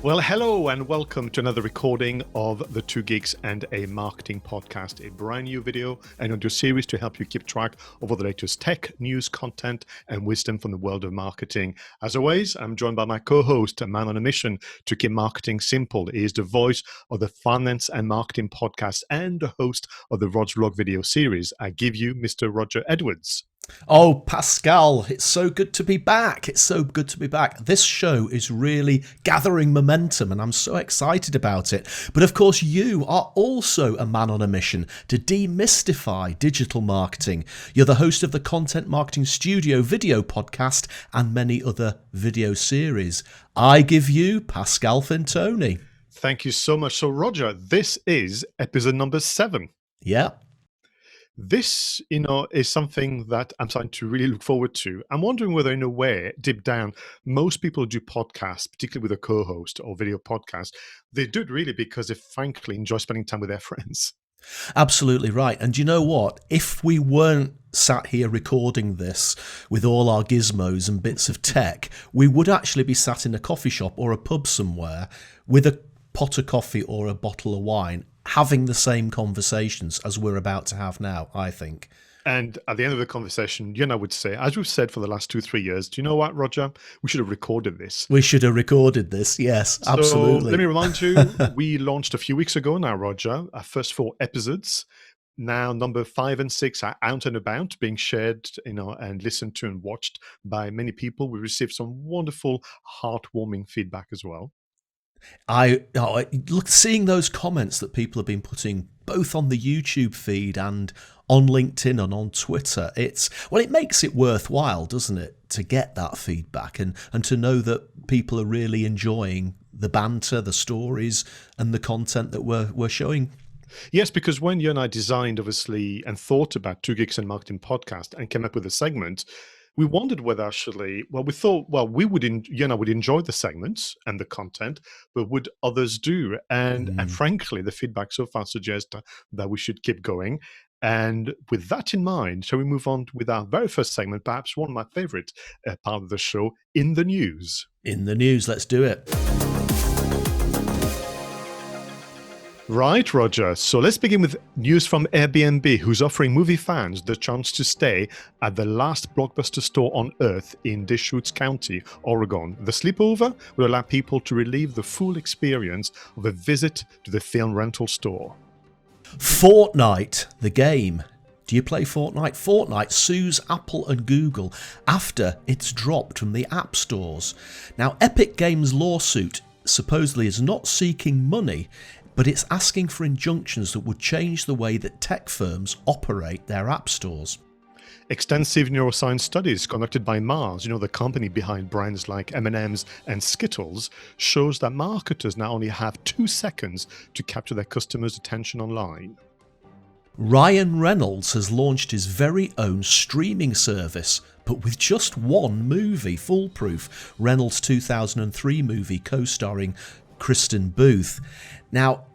Well, hello and welcome to another recording of the Two Geeks and a Marketing Podcast, a brand new video and audio series to help you keep track of all the latest tech, news, content, and wisdom from the world of marketing. As always, I'm joined by my co-host, a man on a mission to keep marketing simple. He is the voice of the Finance and Marketing Podcast and the host of the Roger Vlog video series. I give you Mr. Roger Edwards. Oh, Pascal, it's so good to be back. It's so good to be back. This show is really gathering momentum and I'm so excited about it. But of course, you are also a man on a mission to demystify digital marketing. You're the host of the Content Marketing Studio video podcast and many other video series. I give you Pascal Fintoni. Thank you so much. So, Roger, this is episode number 7. Yeah. This, is something that I'm starting to really look forward to. I'm wondering whether, in a way, deep down, most people who do podcasts, particularly with a co-host or video podcast, they do it really because they frankly enjoy spending time with their friends. Absolutely right. And you know what? If we weren't sat here recording this with all our gizmos and bits of tech, we would actually be sat in a coffee shop or a pub somewhere with a pot of coffee or a bottle of wine, having the same conversations as we're about to have now, I think. And at the end of the conversation, you and I would say, as we've said for the last 2-3 years, do you know what, Roger? We should have recorded this. We should have recorded this, yes, absolutely. So let me remind you, we launched a few weeks ago now, Roger, our first 4 episodes. Now, number 5 and 6 are out and about, being shared, and listened to and watched by many people. We received some wonderful, heartwarming feedback as well. Seeing those comments that people have been putting both on the YouTube feed and on LinkedIn and on Twitter, it makes it worthwhile, doesn't it, to get that feedback and to know that people are really enjoying the banter, the stories, and the content that we're showing. Yes, because when you and I designed, obviously, and thought about Two Geeks and Marketing Podcast and came up with a segment, we wondered whether actually, we thought, you and I would enjoy the segments and the content, but would others do? And frankly, the feedback so far suggests that we should keep going. And with that in mind, shall we move on with our very first segment, perhaps one of my favorite part of the show, In the News? In the News, let's do it. Right, Roger. So let's begin with news from Airbnb, who's offering movie fans the chance to stay at the last blockbuster store on Earth in Deschutes County, Oregon. The sleepover will allow people to relive the full experience of a visit to the film rental store. Fortnite, the game. Do you play Fortnite? Fortnite sues Apple and Google after it's dropped from the app stores. Now, Epic Games' lawsuit supposedly is not seeking money, but it's asking for injunctions that would change the way that tech firms operate their app stores. Extensive neuroscience studies conducted by Mars, the company behind brands like M&M's and Skittles, shows that marketers now only have 2 seconds to capture their customers' attention online. Ryan Reynolds has launched his very own streaming service, but with just one movie, Foolproof, Reynolds' 2003 movie co-starring Kristen Booth. Now,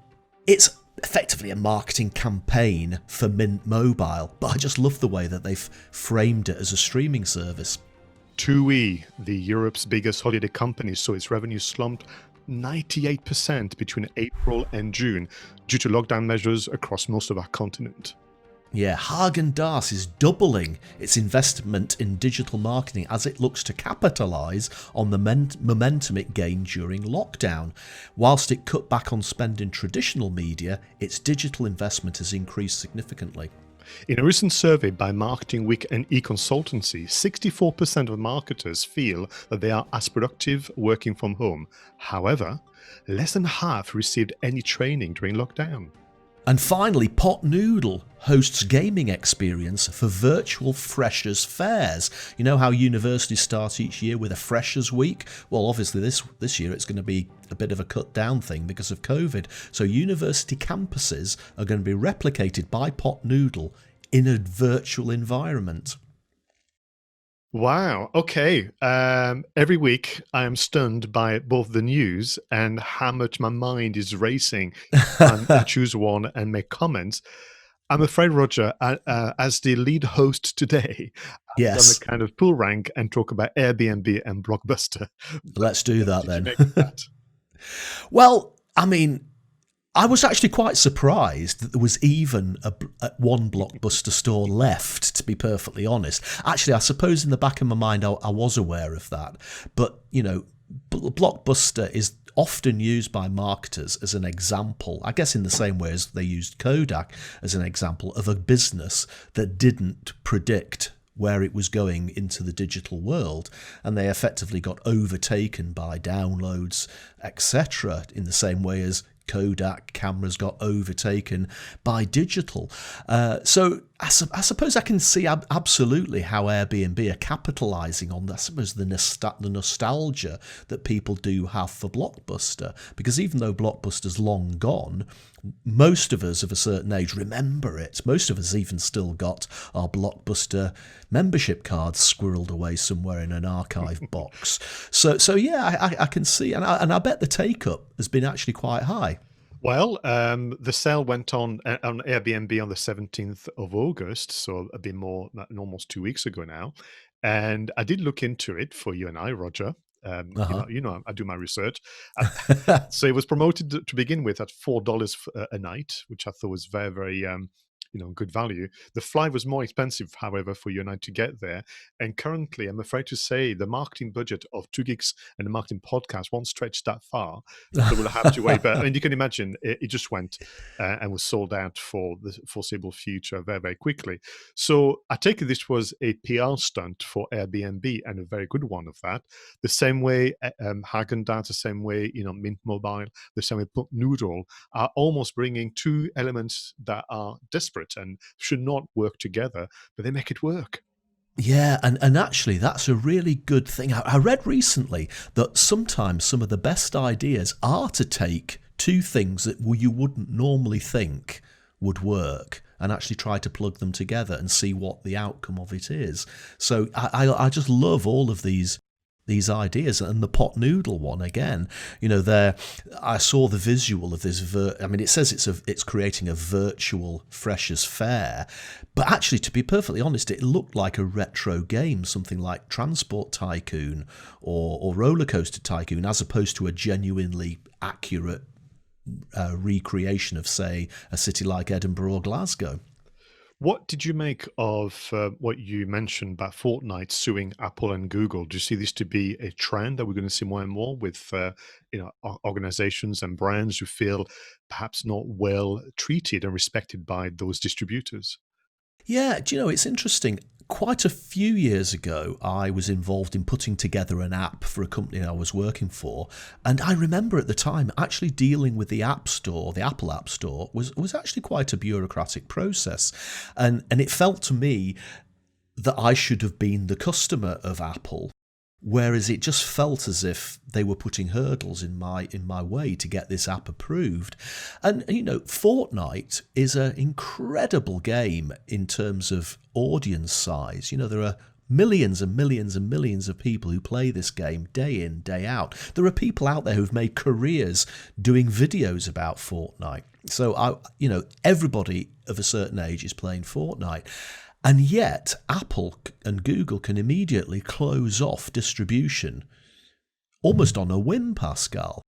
it's effectively a marketing campaign for Mint Mobile, but I just love the way that they've framed it as a streaming service. TUI, the Europe's biggest holiday company, saw its revenue slumped 98% between April and June due to lockdown measures across most of our continent. Yeah, Häagen-Dazs is doubling its investment in digital marketing as it looks to capitalise on the momentum it gained during lockdown. Whilst it cut back on spend in traditional media, its digital investment has increased significantly. In a recent survey by Marketing Week and eConsultancy, 64% of marketers feel that they are as productive working from home. However, less than half received any training during lockdown. And finally, Pot Noodle hosts gaming experience for virtual freshers fairs. You know how universities start each year with a freshers week? Well, obviously this year it's going to be a bit of a cut down thing because of COVID. So university campuses are going to be replicated by Pot Noodle in a virtual environment. Wow. Okay. Every week I am stunned by both the news and how much my mind is racing. I choose one and make comments. I'm afraid, Roger, as the lead host today, I've done the kind of pull rank and talk about Airbnb and Blockbuster. Let's do that then. That? Well, I mean, I was actually quite surprised that there was even one Blockbuster store left, to be perfectly honest. Actually, I suppose in the back of my mind, I was aware of that. But, Blockbuster is often used by marketers as an example, I guess in the same way as they used Kodak as an example of a business that didn't predict where it was going into the digital world, and they effectively got overtaken by downloads, etc., in the same way as Kodak cameras got overtaken by digital. So I suppose I can see absolutely how Airbnb are capitalising on, I suppose, the nostalgia that people do have for Blockbuster. Because even though Blockbuster's long gone, most of us of a certain age remember it. Most of us even still got our Blockbuster membership cards squirreled away somewhere in an archive box. So yeah, I can see, and I bet the take up has been actually quite high. Well, the sale went on Airbnb on the 17th of August, so a bit more than almost 2 weeks ago now. And I did look into it for you and I, Roger. Uh-huh. I do my research. So it was promoted to begin with at $4 a night, which I thought was very, very, good value. The flight was more expensive, however, for you and I to get there. And currently, I'm afraid to say the marketing budget of Two Geeks and the marketing podcast won't stretch that far. So we'll have to wait. But I mean, you can imagine it just went and was sold out for the foreseeable future very, very quickly. So I take it this was a PR stunt for Airbnb, and a very good one of that. The same way Häagen-Dazs, the same way, Mint Mobile, the same way Noodle are almost bringing two elements that are disparate and should not work together, but they make it work. Yeah, and actually, that's a really good thing. I read recently that sometimes some of the best ideas are to take two things that you wouldn't normally think would work and actually try to plug them together and see what the outcome of it is. So I just love all of these ideas, and the pot noodle one again. There, I saw the visual of this. It says it's creating a virtual Freshers Fair, but actually, to be perfectly honest, it looked like a retro game, something like Transport Tycoon or Roller Coaster Tycoon, as opposed to a genuinely accurate recreation of, say, a city like Edinburgh or Glasgow. What did you make of what you mentioned about Fortnite suing Apple and Google? Do you see this to be a trend that we're going to see more and more with organizations and brands who feel perhaps not well treated and respected by those distributors? Yeah, do you know, it's interesting. Quite a few years ago, I was involved in putting together an app for a company I was working for. And I remember at the time actually dealing with the App Store, the Apple App Store, was actually quite a bureaucratic process. And it felt to me that I should have been the customer of Apple, whereas it just felt as if they were putting hurdles in my way to get this app approved. And Fortnite is an incredible game in terms of audience size. There are millions and millions and millions of people who play this game day in, day out. There are people out there who've made careers doing videos about Fortnite. So everybody of a certain age is playing Fortnite. And yet, Apple and Google can immediately close off distribution almost on a whim, Pascal.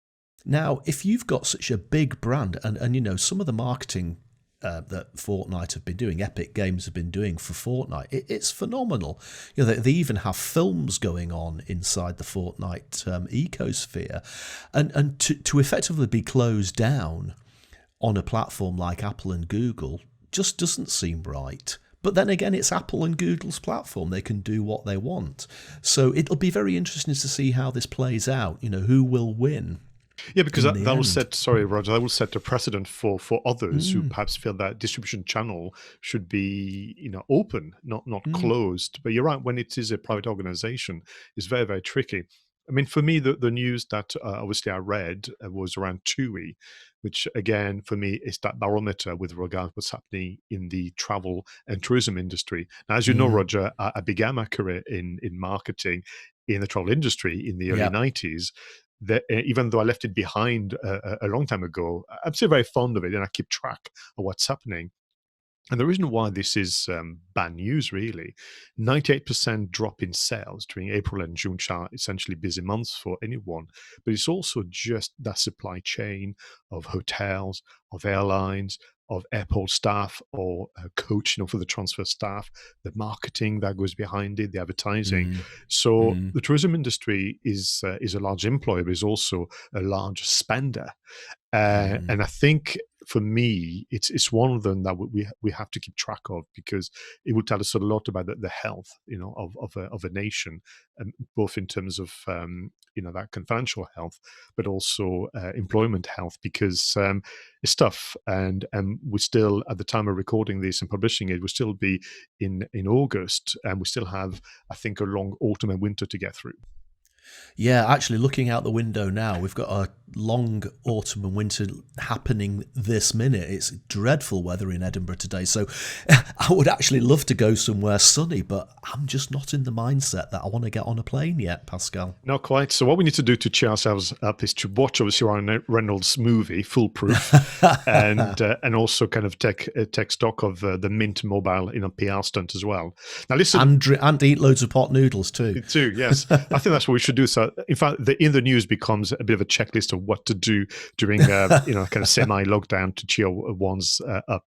Now, if you've got such a big brand, and some of the marketing that Fortnite have been doing, Epic Games have been doing for Fortnite, it's phenomenal. They even have films going on inside the Fortnite ecosphere. And to effectively be closed down on a platform like Apple and Google just doesn't seem right. But then again, it's Apple and Google's platform. They can do what they want. So it'll be very interesting to see how this plays out, who will win. Yeah, because that will set, sorry, Roger, that will set a precedent for others who perhaps feel that distribution channel should be, open, not closed. But you're right, when it is a private organization, it's very, very tricky. I mean, for me, the news that obviously I read was around TUI, which again, for me, is that barometer with regard to what's happening in the travel and tourism industry. Now, as you know, Roger, I began my career in marketing in the travel industry in the early 90s. That even though I left it behind a long time ago, I'm still very fond of it and I keep track of what's happening. And the reason why this is bad news, really, 98% drop in sales during April and June, which are essentially busy months for anyone. But it's also just that supply chain of hotels, of airlines, of airport staff, or coach, for the transfer staff, the marketing that goes behind it, the advertising. Mm, So mm, the tourism industry is a large employer, but is also a large spender. mm. And I think for me, it's one of them that we have to keep track of, because it will tell us a lot about the health, of a nation, both in terms of that financial health, but also employment health, because it's tough, and we still, at the time of recording this and publishing it, we'll still be in August, and we still have, I think, a long autumn and winter to get through. Yeah, actually, looking out the window now, we've got a long autumn and winter happening this minute. It's dreadful weather in Edinburgh today. So I would actually love to go somewhere sunny, but I'm just not in the mindset that I want to get on a plane yet, Pascal. Not quite. So what we need to do to cheer ourselves up is to watch, obviously, Ryan Reynolds' movie, Foolproof, and also kind of take stock of the Mint Mobile PR stunt as well. Now, listen. And eat loads of pot noodles too. Too, yes. I think that's what we should do. So, in fact, in the news becomes a bit of a checklist of what to do during, kind of semi-lockdown to cheer one's up.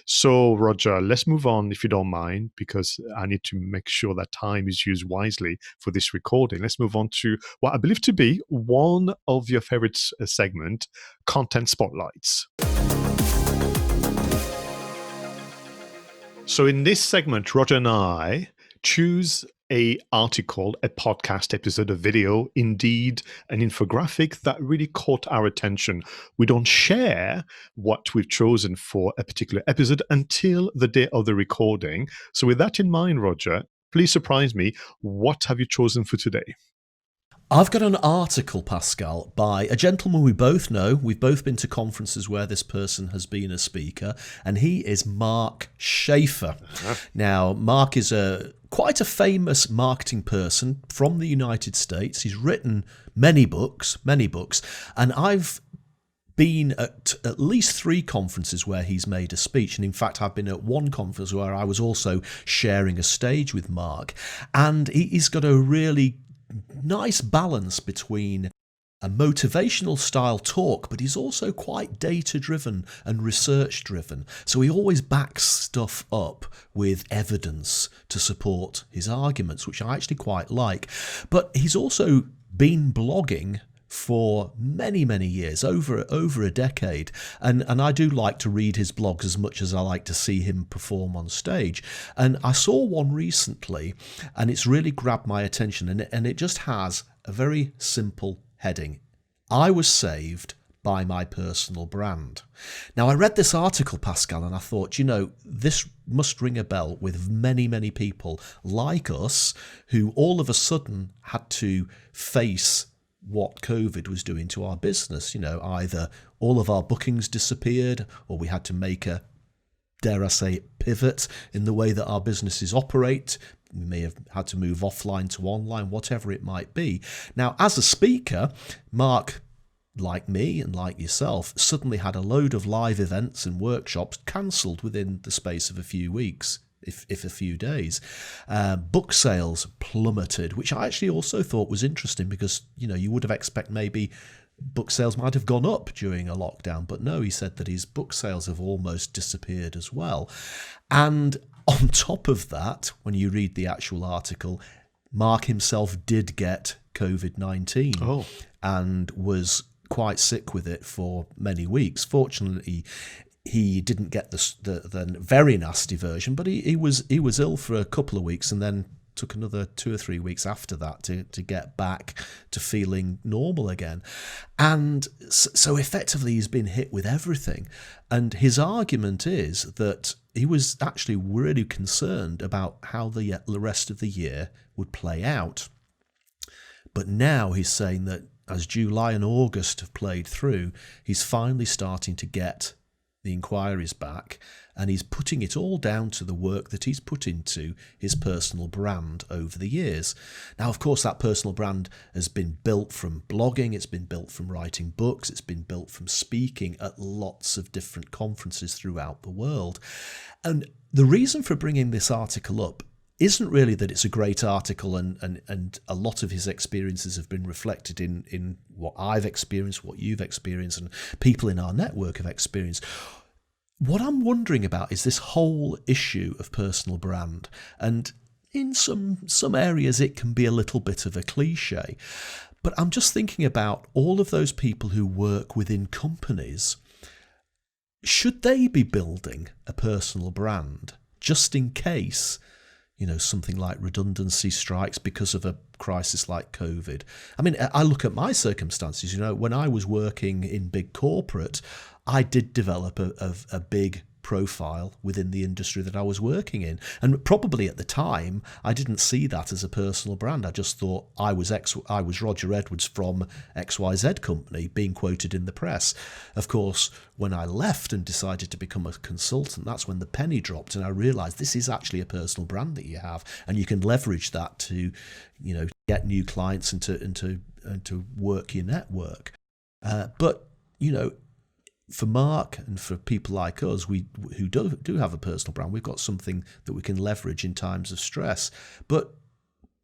So, Roger, let's move on, if you don't mind, because I need to make sure that time is used wisely for this recording. Let's move on to what I believe to be one of your favorite segment, Content Spotlights. So, in this segment, Roger and I choose a article, a podcast episode, a video, indeed an infographic that really caught our attention. We don't share what we've chosen for a particular episode until the day of the recording. So with that in mind, Roger, please surprise me. What have you chosen for today? I've got an article, Pascal, by a gentleman we both know. We've both been to conferences where this person has been a speaker, and he is Mark Schaefer. Uh-huh. Now, Mark is quite a famous marketing person from the United States. He's written many books, and I've been at least 3 conferences where he's made a speech. And in fact, I've been at one conference where I was also sharing a stage with Mark. And he's got a really nice balance between a motivational style talk, but he's also quite data driven and research driven. So he always backs stuff up with evidence to support his arguments, which I actually quite like. But he's also been blogging for many years, over a decade, and I do like to read his blogs as much as I like to see him perform on stage. And I saw one recently, and it's really grabbed my attention, and it just has a very simple heading: I was saved by my personal brand. Now, I read this article, Pascal, and I thought, this must ring a bell with many people like us who all of a sudden had to face what COVID was doing to our business. Either all of our bookings disappeared, or we had to make a, dare I say, pivot in the way that our businesses operate. We may have had to move offline to online, whatever it might be. Now, as a speaker, Mark, like me and like yourself, suddenly had a load of live events and workshops cancelled within the space of a few weeks. If a few days. Book sales plummeted, which I actually also thought was interesting, because you would have expected maybe book sales might have gone up during a lockdown, but no, he said that his book sales have almost disappeared as well. And on top of that, when you read the actual article, Mark himself did get COVID-19 and was quite sick with it for many weeks. Fortunately, he didn't get the very nasty version, but he was ill for a couple of weeks, and then took another 2 or 3 weeks after that to get back to feeling normal again. And so effectively he's been hit with everything. And his argument is that he was actually really concerned about how the rest of the year would play out. But now he's saying that as July and August have played through, he's finally starting to get the inquiries back, and he's putting it all down to the work that he's put into his personal brand over the years. Now, of course, that personal brand has been built from blogging, it's been built from writing books, it's been built from speaking at lots of different conferences throughout the world. And the reason for bringing this article up isn't really that it's a great article and a lot of his experiences have been reflected in what I've experienced, what you've experienced, and people in our network have experienced. What I'm wondering about is this whole issue of personal brand. And in some areas it can be a little bit of a cliche. But I'm just thinking about all of those people who work within companies. Should they be building a personal brand just in case, something like redundancy strikes because of a crisis like COVID? I mean, I look at my circumstances. When I was working in big corporate, I did develop a big profile within the industry that I was working in. And probably at the time, I didn't see that as a personal brand. I just thought I was Roger Edwards from XYZ company being quoted in the press. Of course, when I left and decided to become a consultant, that's when the penny dropped and I realized this is actually a personal brand that you have, and you can leverage that to, get new clients and to work your network. But for Mark and for people like us, who do have a personal brand, we've got something that we can leverage in times of stress. But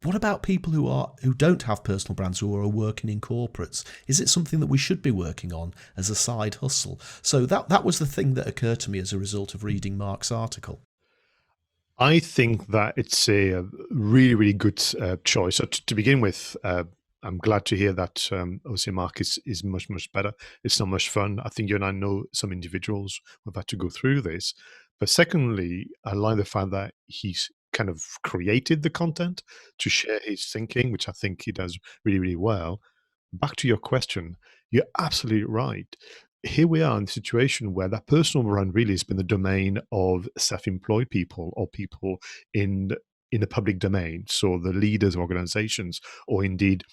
what about people who don't have personal brands, who are working in corporates? Is it something that we should be working on as a side hustle? So that was the thing that occurred to me as a result of reading Mark's article. I think that it's a really, really good choice. So to begin with, I'm glad to hear that obviously Mark is much, much better. It's not much fun. I think you and I know some individuals who've had to go through this. But secondly, I like the fact that he's kind of created the content to share his thinking, which I think he does really, really well. Back to your question, you're absolutely right. Here we are in a situation where that personal brand really has been the domain of self-employed people or people in the public domain. So the leaders of organizations, or indeed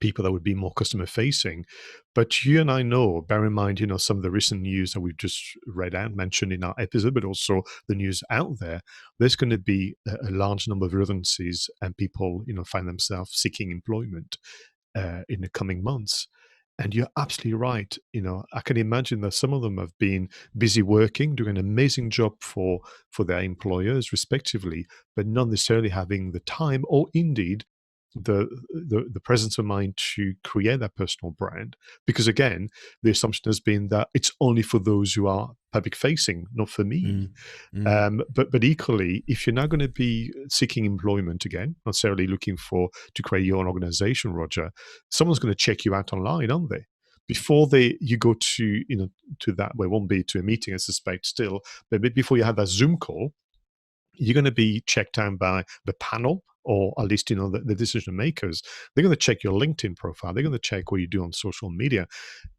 people that would be more customer facing. But you and I know, bear in mind, some of the recent news that we've just read out, mentioned in our episode, but also the news out there, there's going to be a large number of redundancies and people, find themselves seeking employment in the coming months. And you're absolutely right. I can imagine that some of them have been busy working, doing an amazing job for their employers, respectively, but not necessarily having the time or indeed the presence of mind to create that personal brand. Because again, the assumption has been that it's only for those who are public facing, not for me. But equally, if you're now going to be seeking employment again, not necessarily looking to create your own organization, Roger, someone's going to check you out online, aren't they? Before you go to to that, well, it won't be to a meeting, I suspect, still, but before you have that Zoom call, you're going to be checked out by the panel, or at least the decision makers. They're going to check your LinkedIn profile. They're going to check what you do on social media.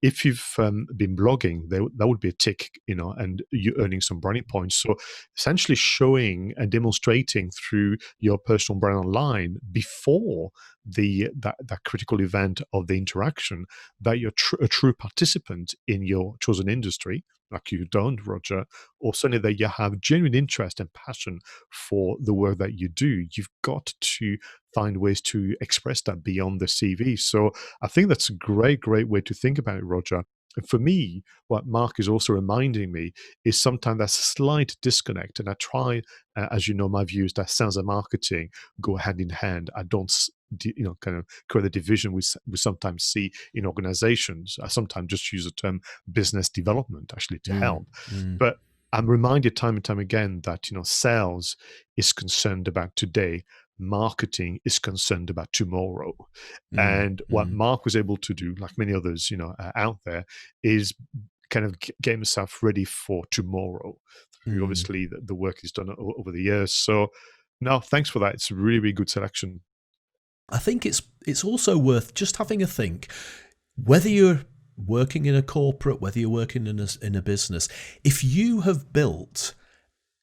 If you've been blogging, that would be a tick, and you're earning some branding points. So essentially showing and demonstrating through your personal brand online before that critical event of the interaction that you're a true participant in your chosen industry, like you've done, Roger, or certainly that you have genuine interest and passion for the work that you do. You've got to find ways to express that beyond the CV. So I think that's a great, great way to think about it, Roger. And for me, what Mark is also reminding me is sometimes that slight disconnect. And I try, as you know, my views that sales and marketing go hand in hand. I don't, kind of create the division we sometimes see in organizations. I sometimes just use the term business development actually to help. But I'm reminded time and time again that, sales is concerned about today. Marketing is concerned about tomorrow. And what Mark was able to do, like many others, out there, is kind of get himself ready for tomorrow through obviously the work he's done over the years. So no, thanks for that. It's a really, really good selection. I think it's also worth just having a think, whether you're working in a corporate, whether you're working in a business, if you have built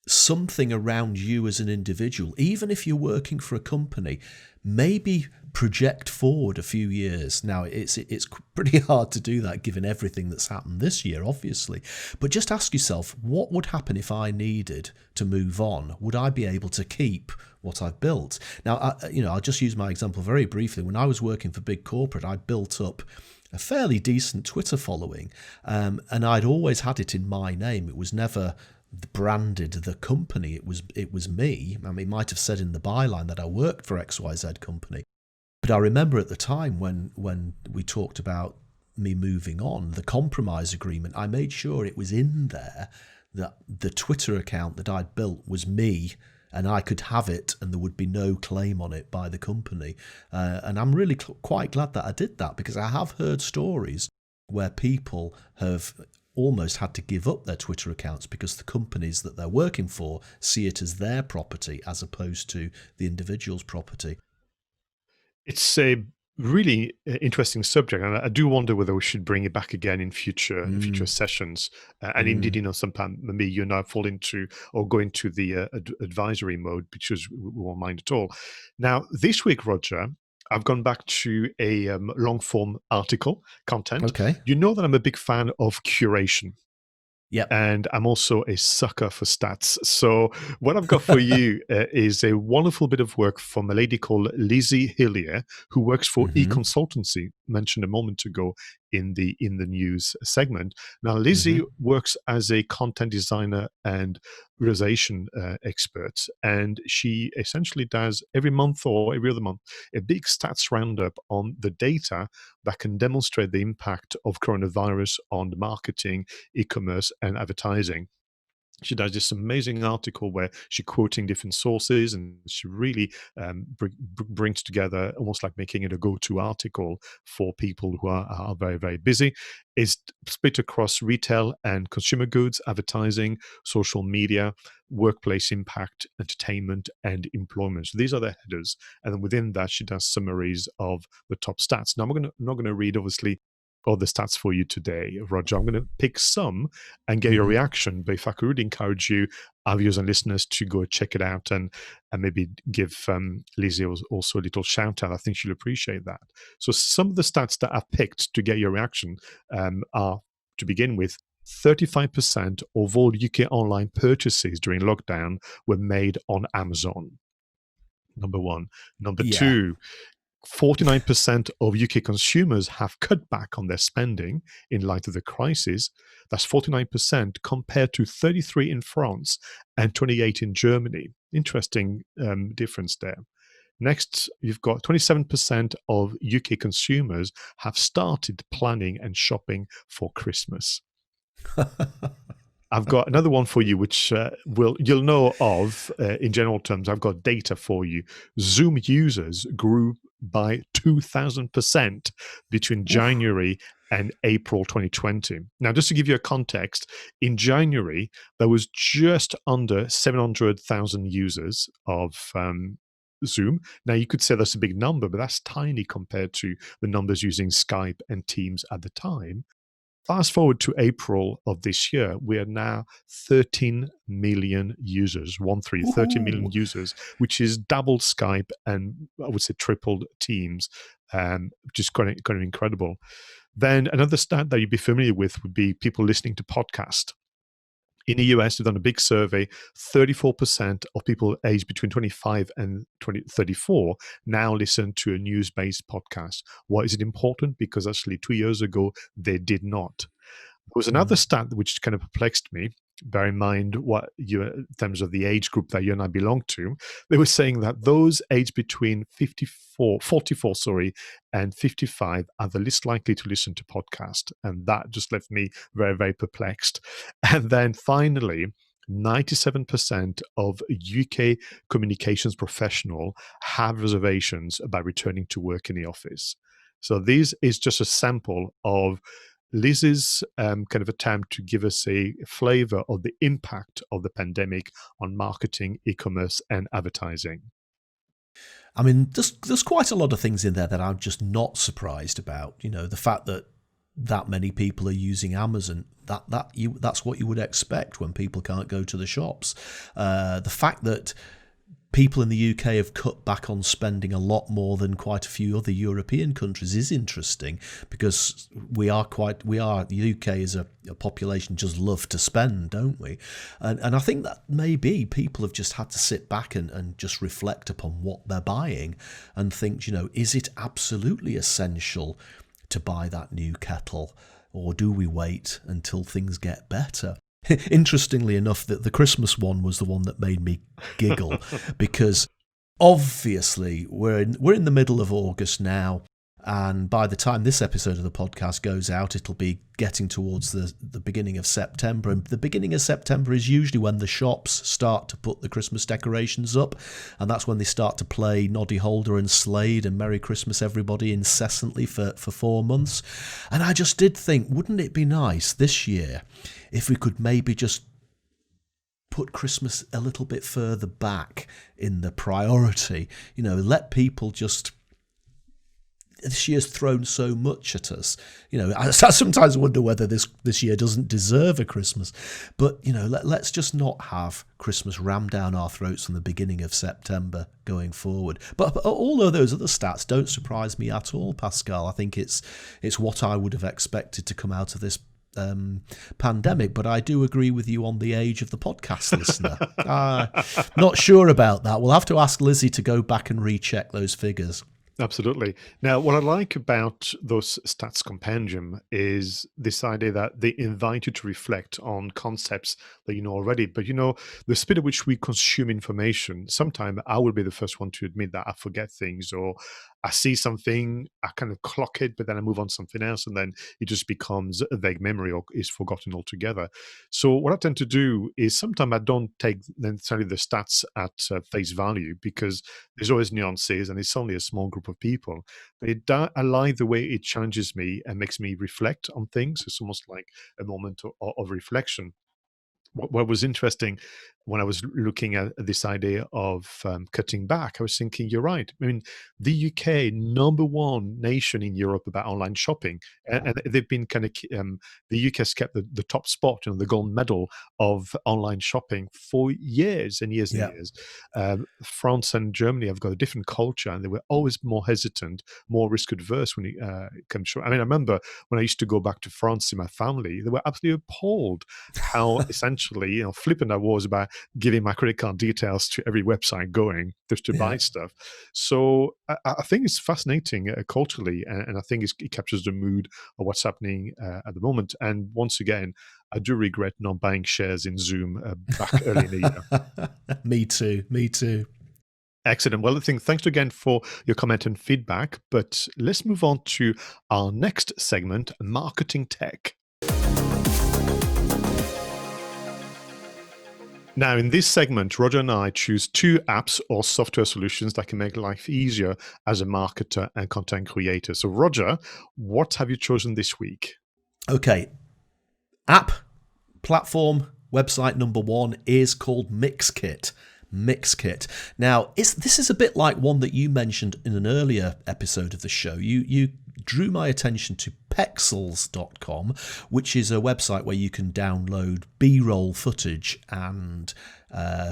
something around you as an individual, even if you're working for a company, maybe project forward a few years. Now, it's pretty hard to do that given everything that's happened this year, obviously. But just ask yourself, what would happen if I needed to move on? Would I be able to keep what I've built? Now, I'll just use my example very briefly. When I was working for big corporate, I built up a fairly decent Twitter following, and I'd always had it in my name. It was never branded the company. It was me. I mean, it might have said in the byline that I worked for XYZ company. But I remember at the time when we talked about me moving on, the compromise agreement, I made sure it was in there that the Twitter account that I'd built was me, and I could have it and there would be no claim on it by the company. And I'm really quite glad that I did that, because I have heard stories where people have almost had to give up their Twitter accounts because the companies that they're working for see it as their property as opposed to the individual's property. It's a really interesting subject, and I do wonder whether we should bring it back again in future sessions. And indeed, sometimes maybe you and I fall into or go into the advisory mode, because we won't mind at all. Now, this week, Roger, I've gone back to a long form article content. Okay. You know that I'm a big fan of curation. Yep. And I'm also a sucker for stats. So what I've got for you is a wonderful bit of work from a lady called Lizzie Hillier, who works for e-consultancy, mentioned a moment ago in the news segment. Now, Lizzie works as a content designer and realization expert, and she essentially does every month or every other month a big stats roundup on the data that can demonstrate the impact of coronavirus on the marketing, e-commerce, and advertising. She does this amazing article where she's quoting different sources, and she really brings together, almost like making it a go-to article for people who are very, very busy. It's split across retail and consumer goods, advertising, social media, workplace impact, entertainment, and employment. So these are the headers. And then within that, she does summaries of the top stats. Now, I'm not going to read, obviously, all the stats for you today, Roger. I'm going to pick some and get your reaction. But if I could really encourage you, our viewers and listeners, to go check it out and maybe give Lizzie also a little shout out. I think she'll appreciate that. So some of the stats that I've picked to get your reaction are, to begin with, 35% of all UK online purchases during lockdown were made on Amazon. Number one. Number two, 49% of UK consumers have cut back on their spending in light of the crisis. That's 49% compared to 33% in France and 28% in Germany. Interesting difference there. Next, you've got 27% of UK consumers have started planning and shopping for Christmas. I've got another one for you, which you'll know of in general terms. I've got data for you. Zoom users grew by 2,000% between January and April 2020. Now, just to give you a context, in January, there was just under 700,000 users of Zoom. Now, you could say that's a big number, but that's tiny compared to the numbers using Skype and Teams at the time. Fast forward to April of this year, we are now 13 million users, 13 million users, which is doubled Skype and I would say tripled Teams, which is kind of incredible. Then another stat that you'd be familiar with would be people listening to podcasts. In the US, they've done a big survey. 34% of people aged between 25 and 34 now listen to a news-based podcast. Why is it important? Because actually 2 years ago, they did not. There was another stat which kind of perplexed me. Bear in mind what in terms of the age group that you and I belong to. They were saying that those aged between 44, and 55 are the least likely to listen to podcasts. And that just left me very, very perplexed. And then finally, 97% of UK communications professionals have reservations about returning to work in the office. So this is just a sample of Liz's kind of attempt to give us a flavor of the impact of the pandemic on marketing, e-commerce, and advertising. I mean, there's quite a lot of things in there that I'm just not surprised about. You know, the fact that many people are using Amazon, that's what you would expect when people can't go to the shops. The fact that people in the UK have cut back on spending a lot more than quite a few other European countries is interesting, because the UK is a population just love to spend, don't we? And I think that maybe people have just had to sit back and just reflect upon what they're buying and think, is it absolutely essential to buy that new kettle, or do we wait until things get better? Interestingly enough, that the Christmas one was the one that made me giggle because obviously we're in the middle of August now, and by the time this episode of the podcast goes out, it'll be getting towards the beginning of September. And the beginning of September is usually when the shops start to put the Christmas decorations up, and that's when they start to play Noddy Holder and Slade and Merry Christmas Everybody incessantly for 4 months. And I just did think, wouldn't it be nice this year if we could maybe just put Christmas a little bit further back in the priority, let people just... This year's thrown so much at us. I sometimes wonder whether this year doesn't deserve a Christmas. But, let's just not have Christmas rammed down our throats from the beginning of September going forward. But all of those other stats don't surprise me at all, Pascal. I think it's what I would have expected to come out of this pandemic, but I do agree with you on the age of the podcast listener. Not sure about that. We'll have to ask Lizzie to go back and recheck those figures. Absolutely. Now, what I like about those stats compendium is this idea that they invite you to reflect on concepts that you know already. But, the speed at which we consume information, sometimes I will be the first one to admit that I forget things, or I see something, I kind of clock it, but then I move on to something else, and then it just becomes a vague memory or is forgotten altogether. So what I tend to do is sometimes I don't take necessarily the stats at face value, because there's always nuances and it's only a small group of people. But I like the way it challenges me and makes me reflect on things. It's almost like a moment of reflection. What was interesting when I was looking at this idea of cutting back, I was thinking, you're right. I mean, the UK, number one nation in Europe about online shopping, and they've been kind of, the UK has kept the top spot, the gold medal of online shopping for years and years and years. France and Germany have got a different culture, and they were always more hesitant, more risk adverse when it comes to. I mean, I remember when I used to go back to France in my family, they were absolutely appalled how essentially, flippant I was about giving my credit card details to every website going just to buy stuff. So I think it's fascinating culturally, and I think it captures the mood of what's happening at the moment. And once again, I do regret not buying shares in Zoom back early in the year. Me too. Excellent. Well, thanks again for your comment and feedback. But let's move on to our next segment, Marketing Tech. Now, in this segment, Roger and I choose 2 apps or software solutions that can make life easier as a marketer and content creator. So, Roger, what have you chosen this week? Okay. App, platform, website number 1 is called Mixkit. Now, this is a bit like one that you mentioned in an earlier episode of the show. You drew my attention to pexels.com, which is a website where you can download B-roll footage and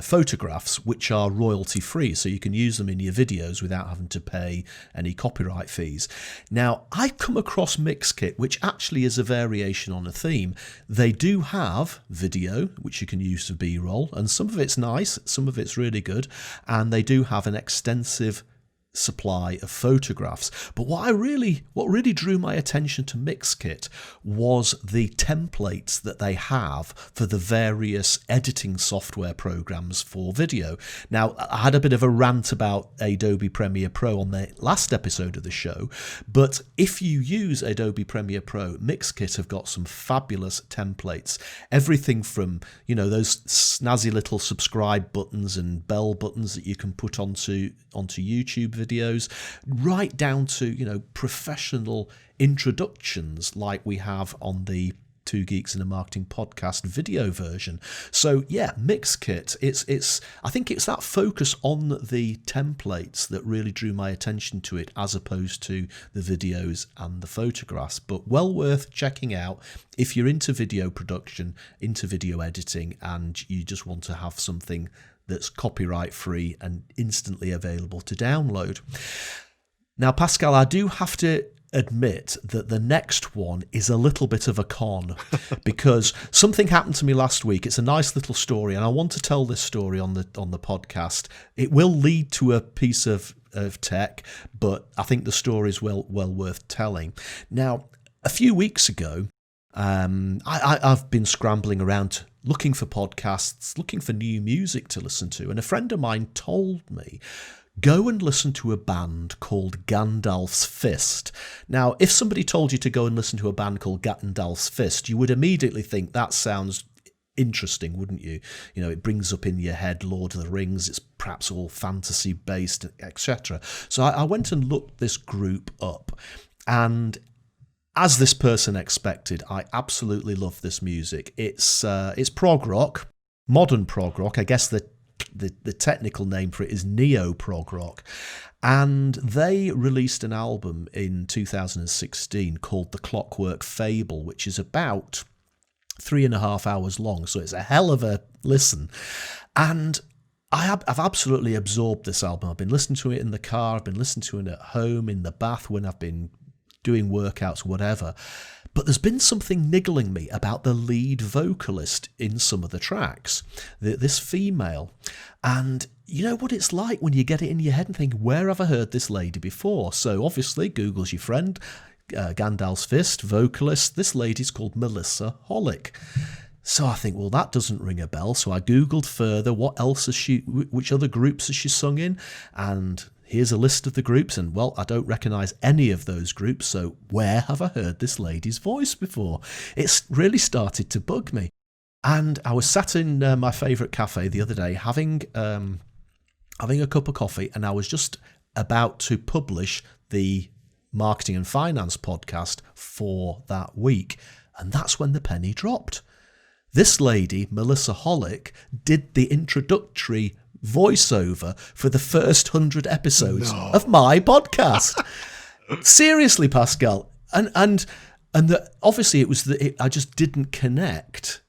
photographs which are royalty free, so you can use them in your videos without having to pay any copyright fees. Now, I've come across Mixkit, which actually is a variation on a theme. They do have video, which you can use for B-roll, and some of it's nice, some of it's really good, and they do have an extensive supply of photographs. But what really drew my attention to Mixkit was the templates that they have for the various editing software programs for video. Now, I had a bit of a rant about Adobe Premiere Pro on the last episode of the show, but if you use Adobe Premiere Pro, Mixkit have got some fabulous templates. Everything from, those snazzy little subscribe buttons and bell buttons that you can put onto YouTube videos, right down to, professional introductions like we have on the Two Geeks in a Marketing podcast video version. So yeah, Mixkit, I think it's that focus on the templates that really drew my attention to it, as opposed to the videos and the photographs. But well worth checking out if you're into video production, into video editing, and you just want to have something that's copyright free and instantly available to download. Now, Pascal, I do have to admit that the next one is a little bit of a con because something happened to me last week. It's a nice little story, and I want to tell this story on the podcast. It will lead to a piece of tech, but I think the story is well worth telling. Now, a few weeks ago, I've been scrambling around looking for podcasts, looking for new music to listen to, and a friend of mine told me, go and listen to a band called Gandalf's Fist. Now, if somebody told you to go and listen to a band called Gandalf's Fist, you would immediately think that sounds interesting, wouldn't you? You know, it brings up in your head Lord of the Rings, it's perhaps all fantasy based, etc. So I went and looked this group up, and as this person expected, I absolutely love this music. It's prog rock, modern prog rock. I guess the technical name for it is neo prog rock, and they released an album in 2016 called The Clockwork Fable, which is about 3.5 hours long, so it's a hell of a listen. And I've absolutely absorbed this album. I've been listening to it in the car, I've been listening to it at home, in the bath when I've been doing workouts, whatever. But there's been something niggling me about the lead vocalist in some of the tracks, this female. And you know what it's like when you get it in your head and think, where have I heard this lady before? So obviously, Google's your friend. Gandalf's Fist, vocalist. This lady's called Melissa Hollick. So I think, well, that doesn't ring a bell. So I Googled further, what else has she, which other groups has she sung in? And here's a list of the groups, and well, I don't recognise any of those groups, so where have I heard this lady's voice before? It's really started to bug me. And I was sat in my favourite cafe the other day having a cup of coffee, and I was just about to publish the marketing and finance podcast for that week, and that's when the penny dropped. This lady, Melissa Hollick, did the introductory voiceover for the first 100 episodes of my podcast. Seriously, Pascal. And obviously it was I just didn't connect.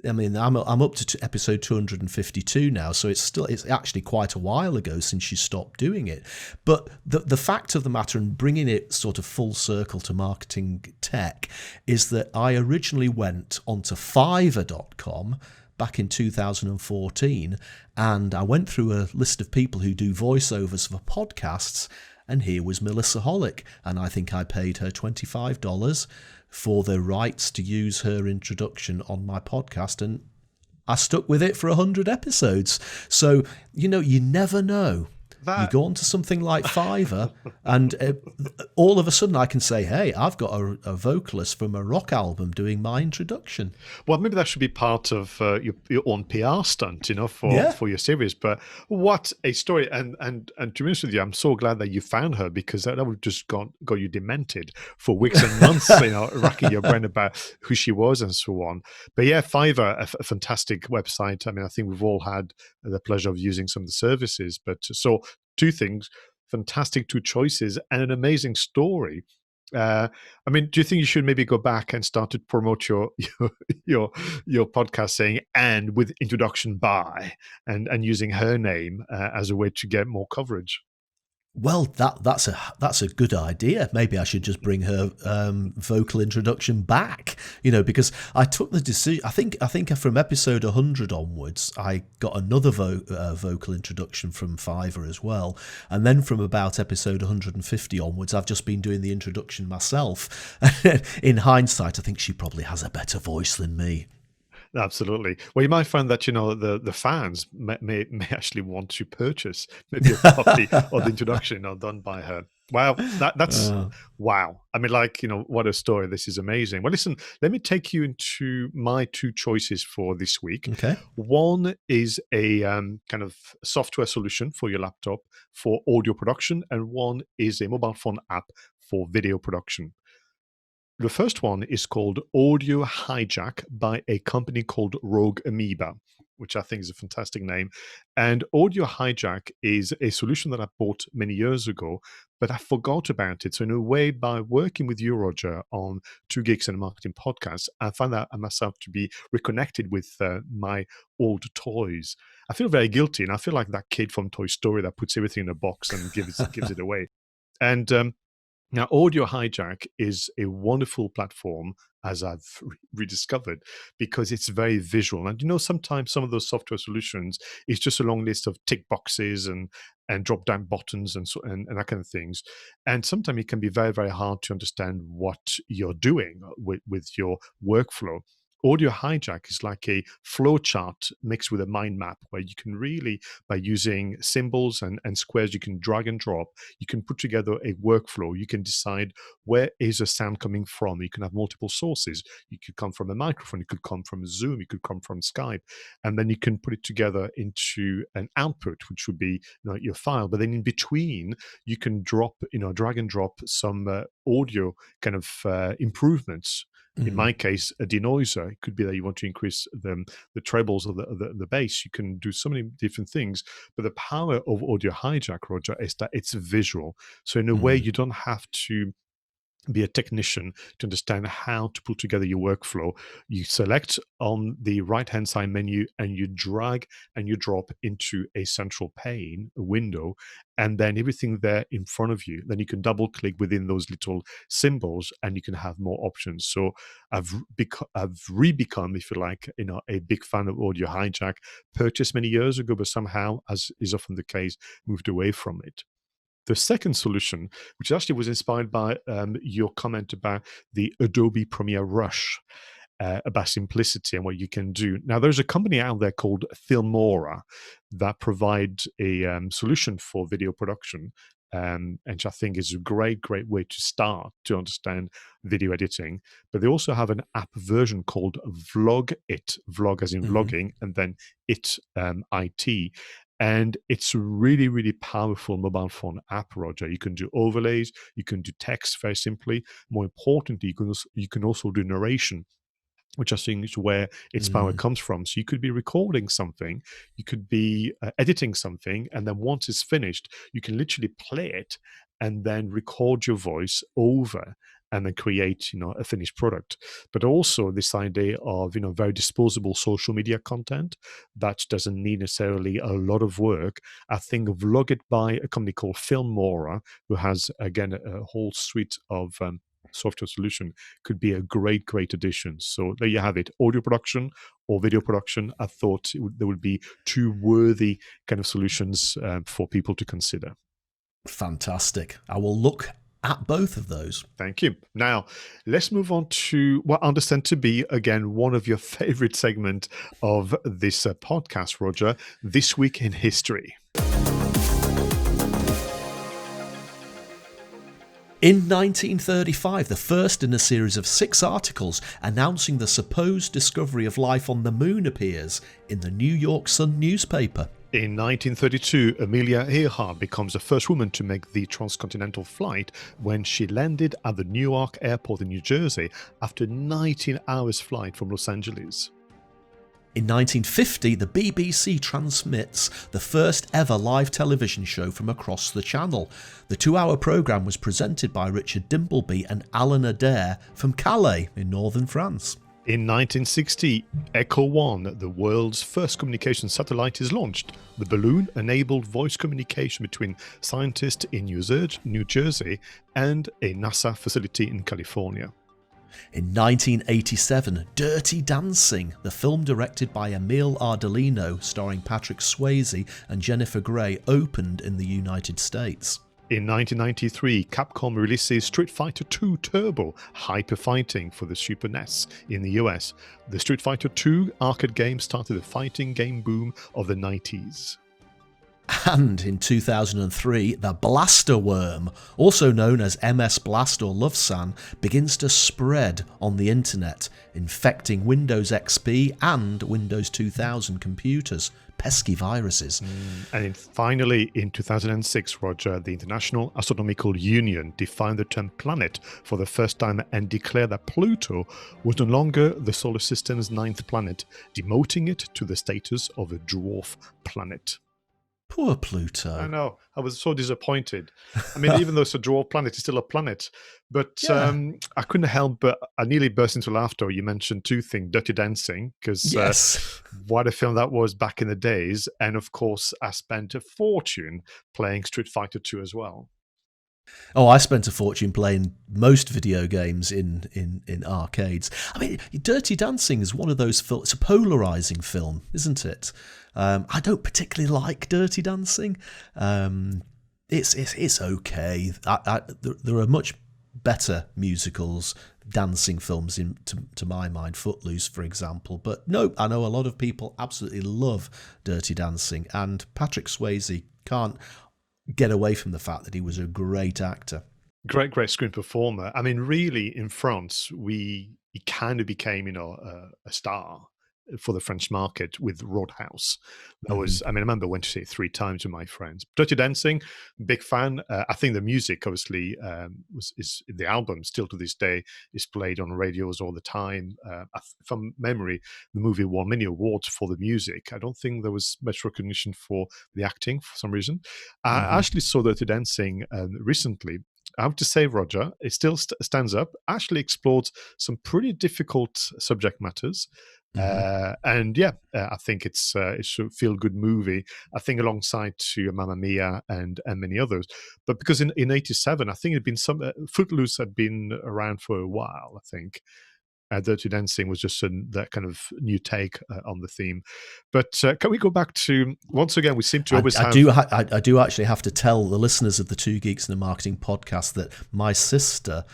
I mean, I'm up to episode 252 now, so it's actually quite a while ago since she stopped doing it. But the fact of the matter, and bringing it sort of full circle to marketing tech, is that I originally went onto Fiverr.com back in 2014, and I went through a list of people who do voiceovers for podcasts, and here was Melissa Hollick, and I think I paid her $25 for the rights to use her introduction on my podcast, and I stuck with it for 100 episodes. So, you know, you never know. You go onto something like Fiverr, and all of a sudden I can say, hey, I've got a vocalist from a rock album doing my introduction. Well, maybe that should be part of your own PR stunt, you know, for your series. But what a story. And to be honest with you, I'm so glad that you found her, because that would have just got you demented for weeks and months, you know, racking your brain about who she was and so on. But yeah, Fiverr, a fantastic website. I mean, I think we've all had the pleasure of using some of the services. But so two things, fantastic two choices, and an amazing story. I mean, do you think you should maybe go back and start to promote your podcast, saying "and with introduction by" and using her name as a way to get more coverage? Well, that's a good idea. Maybe I should just bring her vocal introduction back, you know, because I took the decision. I think from episode 100 onwards, I got another vocal introduction from Fiverr as well, and then from about episode 150 onwards, I've just been doing the introduction myself. In hindsight, I think she probably has a better voice than me. Absolutely. Well, you might find that, you know, the fans may actually want to purchase maybe a copy of the introduction, you know, done by her. Wow, that's wow. I mean, like, you know, what a story. This is amazing. Well, listen, let me take you into my two choices for this week. Okay. One is a kind of software solution for your laptop for audio production, and one is a mobile phone app for video production. The first one is called Audio Hijack by a company called Rogue Amoeba, which I think is a fantastic name. And Audio Hijack is a solution that I bought many years ago but I forgot about it. So in a way, by working with you, Roger, on Two Geeks and Marketing podcast, I find that myself to be reconnected with my old toys. I feel very guilty, and I feel like that kid from Toy Story that puts everything in a box and gives it away. And now, Audio Hijack is a wonderful platform, as I've rediscovered, because it's very visual. And sometimes some of those software solutions is just a long list of tick boxes and drop down buttons and that kind of things. And sometimes it can be very, very hard to understand what you're doing with your workflow. Audio Hijack is like a flow chart mixed with a mind map, where you can really, by using symbols and squares, you can drag and drop, you can put together a workflow. You can decide where is a sound coming from. You can have multiple sources. You could come from a microphone, it could come from Zoom, it could come from Skype, and then you can put it together into an output, which would be your file. But then in between, you can drag and drop some audio kind of improvements. In my case, a denoiser. It could be that you want to increase the trebles or the bass. You can do so many different things. But the power of Audio Hijack, Roger, is that it's visual. So in a way, you don't have to be a technician to understand how to put together your workflow. You select on the right-hand side menu and you drag and you drop into a central pane, a window, and then everything there in front of you. Then you can double click within those little symbols and you can have more options. So I've re-become, if you like, a big fan of Audio Hijack, purchased many years ago, but somehow, as is often the case, moved away from it. The second solution, which actually was inspired by your comment about the Adobe Premiere Rush, about simplicity and what you can do. Now, there's a company out there called Filmora that provide a solution for video production, and which I think is a great way to start to understand video editing. But they also have an app version called Vlog It, vlog as in vlogging, and then IT. And it's a really, really powerful mobile phone app, Roger. You can do overlays, you can do text very simply. More importantly, you can also do narration, which I think is where its power comes from. So you could be recording something, you could be editing something, and then once it's finished, you can literally play it and then record your voice over and then create, a finished product. But also this idea of, very disposable social media content that doesn't need necessarily a lot of work. I think Vlog It by a company called Filmora, who has, again, a whole suite of software solution, could be a great addition. So there you have it, audio production or video production. I thought there would be two worthy kind of solutions for people to consider. Fantastic. I will look at both of those. Thank you. Now, let's move on to what I understand to be, again, one of your favorite segments of this podcast, Roger, This Week in History. In 1935, the first in a series of 6 articles announcing the supposed discovery of life on the moon appears in the New York Sun newspaper. In 1932, Amelia Earhart becomes the first woman to make the transcontinental flight when she landed at the Newark Airport in New Jersey after 19 hours flight from Los Angeles. In 1950, the BBC transmits the first ever live television show from across the channel. The 2-hour programme was presented by Richard Dimbleby and Alan Adair from Calais in northern France. In 1960, Echo 1, the world's first communication satellite, is launched. The balloon enabled voice communication between scientists in New Jersey and a NASA facility in California. In 1987, Dirty Dancing, the film directed by Emile Ardolino, starring Patrick Swayze and Jennifer Grey, opened in the United States. In 1993, Capcom releases Street Fighter II Turbo Hyper Fighting for the Super NES in the US. The Street Fighter II arcade game started the fighting game boom of the 90s. And in 2003, the Blaster Worm, also known as MS Blast or Lovesan, begins to spread on the internet, infecting Windows XP and Windows 2000 computers. Pesky viruses. And finally, in 2006, Roger, the International Astronomical Union defined the term planet for the first time and declared that Pluto was no longer the solar system's 9th planet, demoting it to the status of a dwarf planet. Poor I Pluto. know. I was so disappointed. I mean, even though it's a dwarf planet, it's still a planet. But Yeah. I couldn't help but I nearly burst into laughter. You mentioned two things: Dirty Dancing, because Yes. what a film that was back in the days, and of course, I spent a fortune playing Street Fighter 2 as well. Oh, I spent a fortune playing most video games in arcades. I mean, Dirty Dancing is one of those films. It's a polarizing film, isn't it? I don't particularly like Dirty Dancing. It's okay. There are much better musicals, dancing films to my mind. Footloose, for example. But no, I know a lot of people absolutely love Dirty Dancing, and Patrick Swayze can't get away from the fact that he was a great actor. Great screen performer. I mean, really, in France, he kind of became, a star for the French market with Roadhouse. That Mm-hmm. was, I mean, I remember I went to see it 3 times with my friends. Dirty Dancing, big fan. I think the music, obviously, is the album still to this day is played on radios all the time. From memory, the movie won many awards for the music. I don't think there was much recognition for the acting for some reason. I Mm-hmm. actually saw Dirty Dancing recently. I have to say, Roger, it still stands up. Actually, explored some pretty difficult subject matters, Mm-hmm. and yeah, I think it's a feel good movie. I think alongside to Mamma Mia and many others, but because in '87, I think it'd been some Footloose had been around for a while. I think Dirty Dancing was just that kind of new take on the theme. But can we go back to once again? We seem to always have. I do actually have to tell the listeners of the Two Geeks and a Marketing podcast that my sister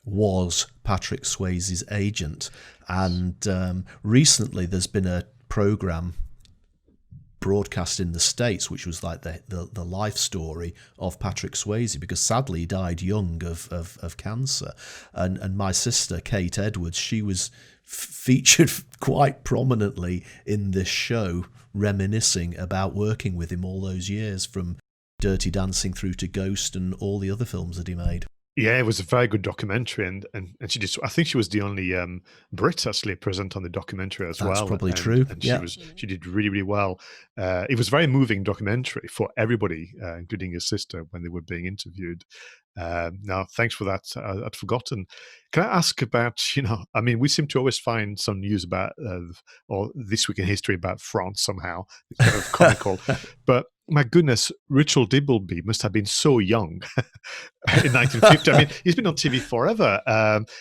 was Patrick Swayze's agent, and recently there's been a program broadcast in the States, which was like the life story of Patrick Swayze, because sadly he died young of cancer. And my sister, Kate Edwards, she was featured quite prominently in this show, reminiscing about working with him all those years, from Dirty Dancing through to Ghost and all the other films that he made. Yeah, it was a very good documentary, and she just I think she was the only Brit actually present on the documentary as That's well, probably and true. she Yeah. was she did really well. It was a very moving documentary for everybody, including his sister when they were being interviewed. Now, thanks for that. I'd forgotten. Can I ask about I mean, we seem to always find some news about or this week in history about France somehow. It's kind of comical, but my goodness, Richard Dimbleby must have been so young in 1950. I mean, he's been on TV forever.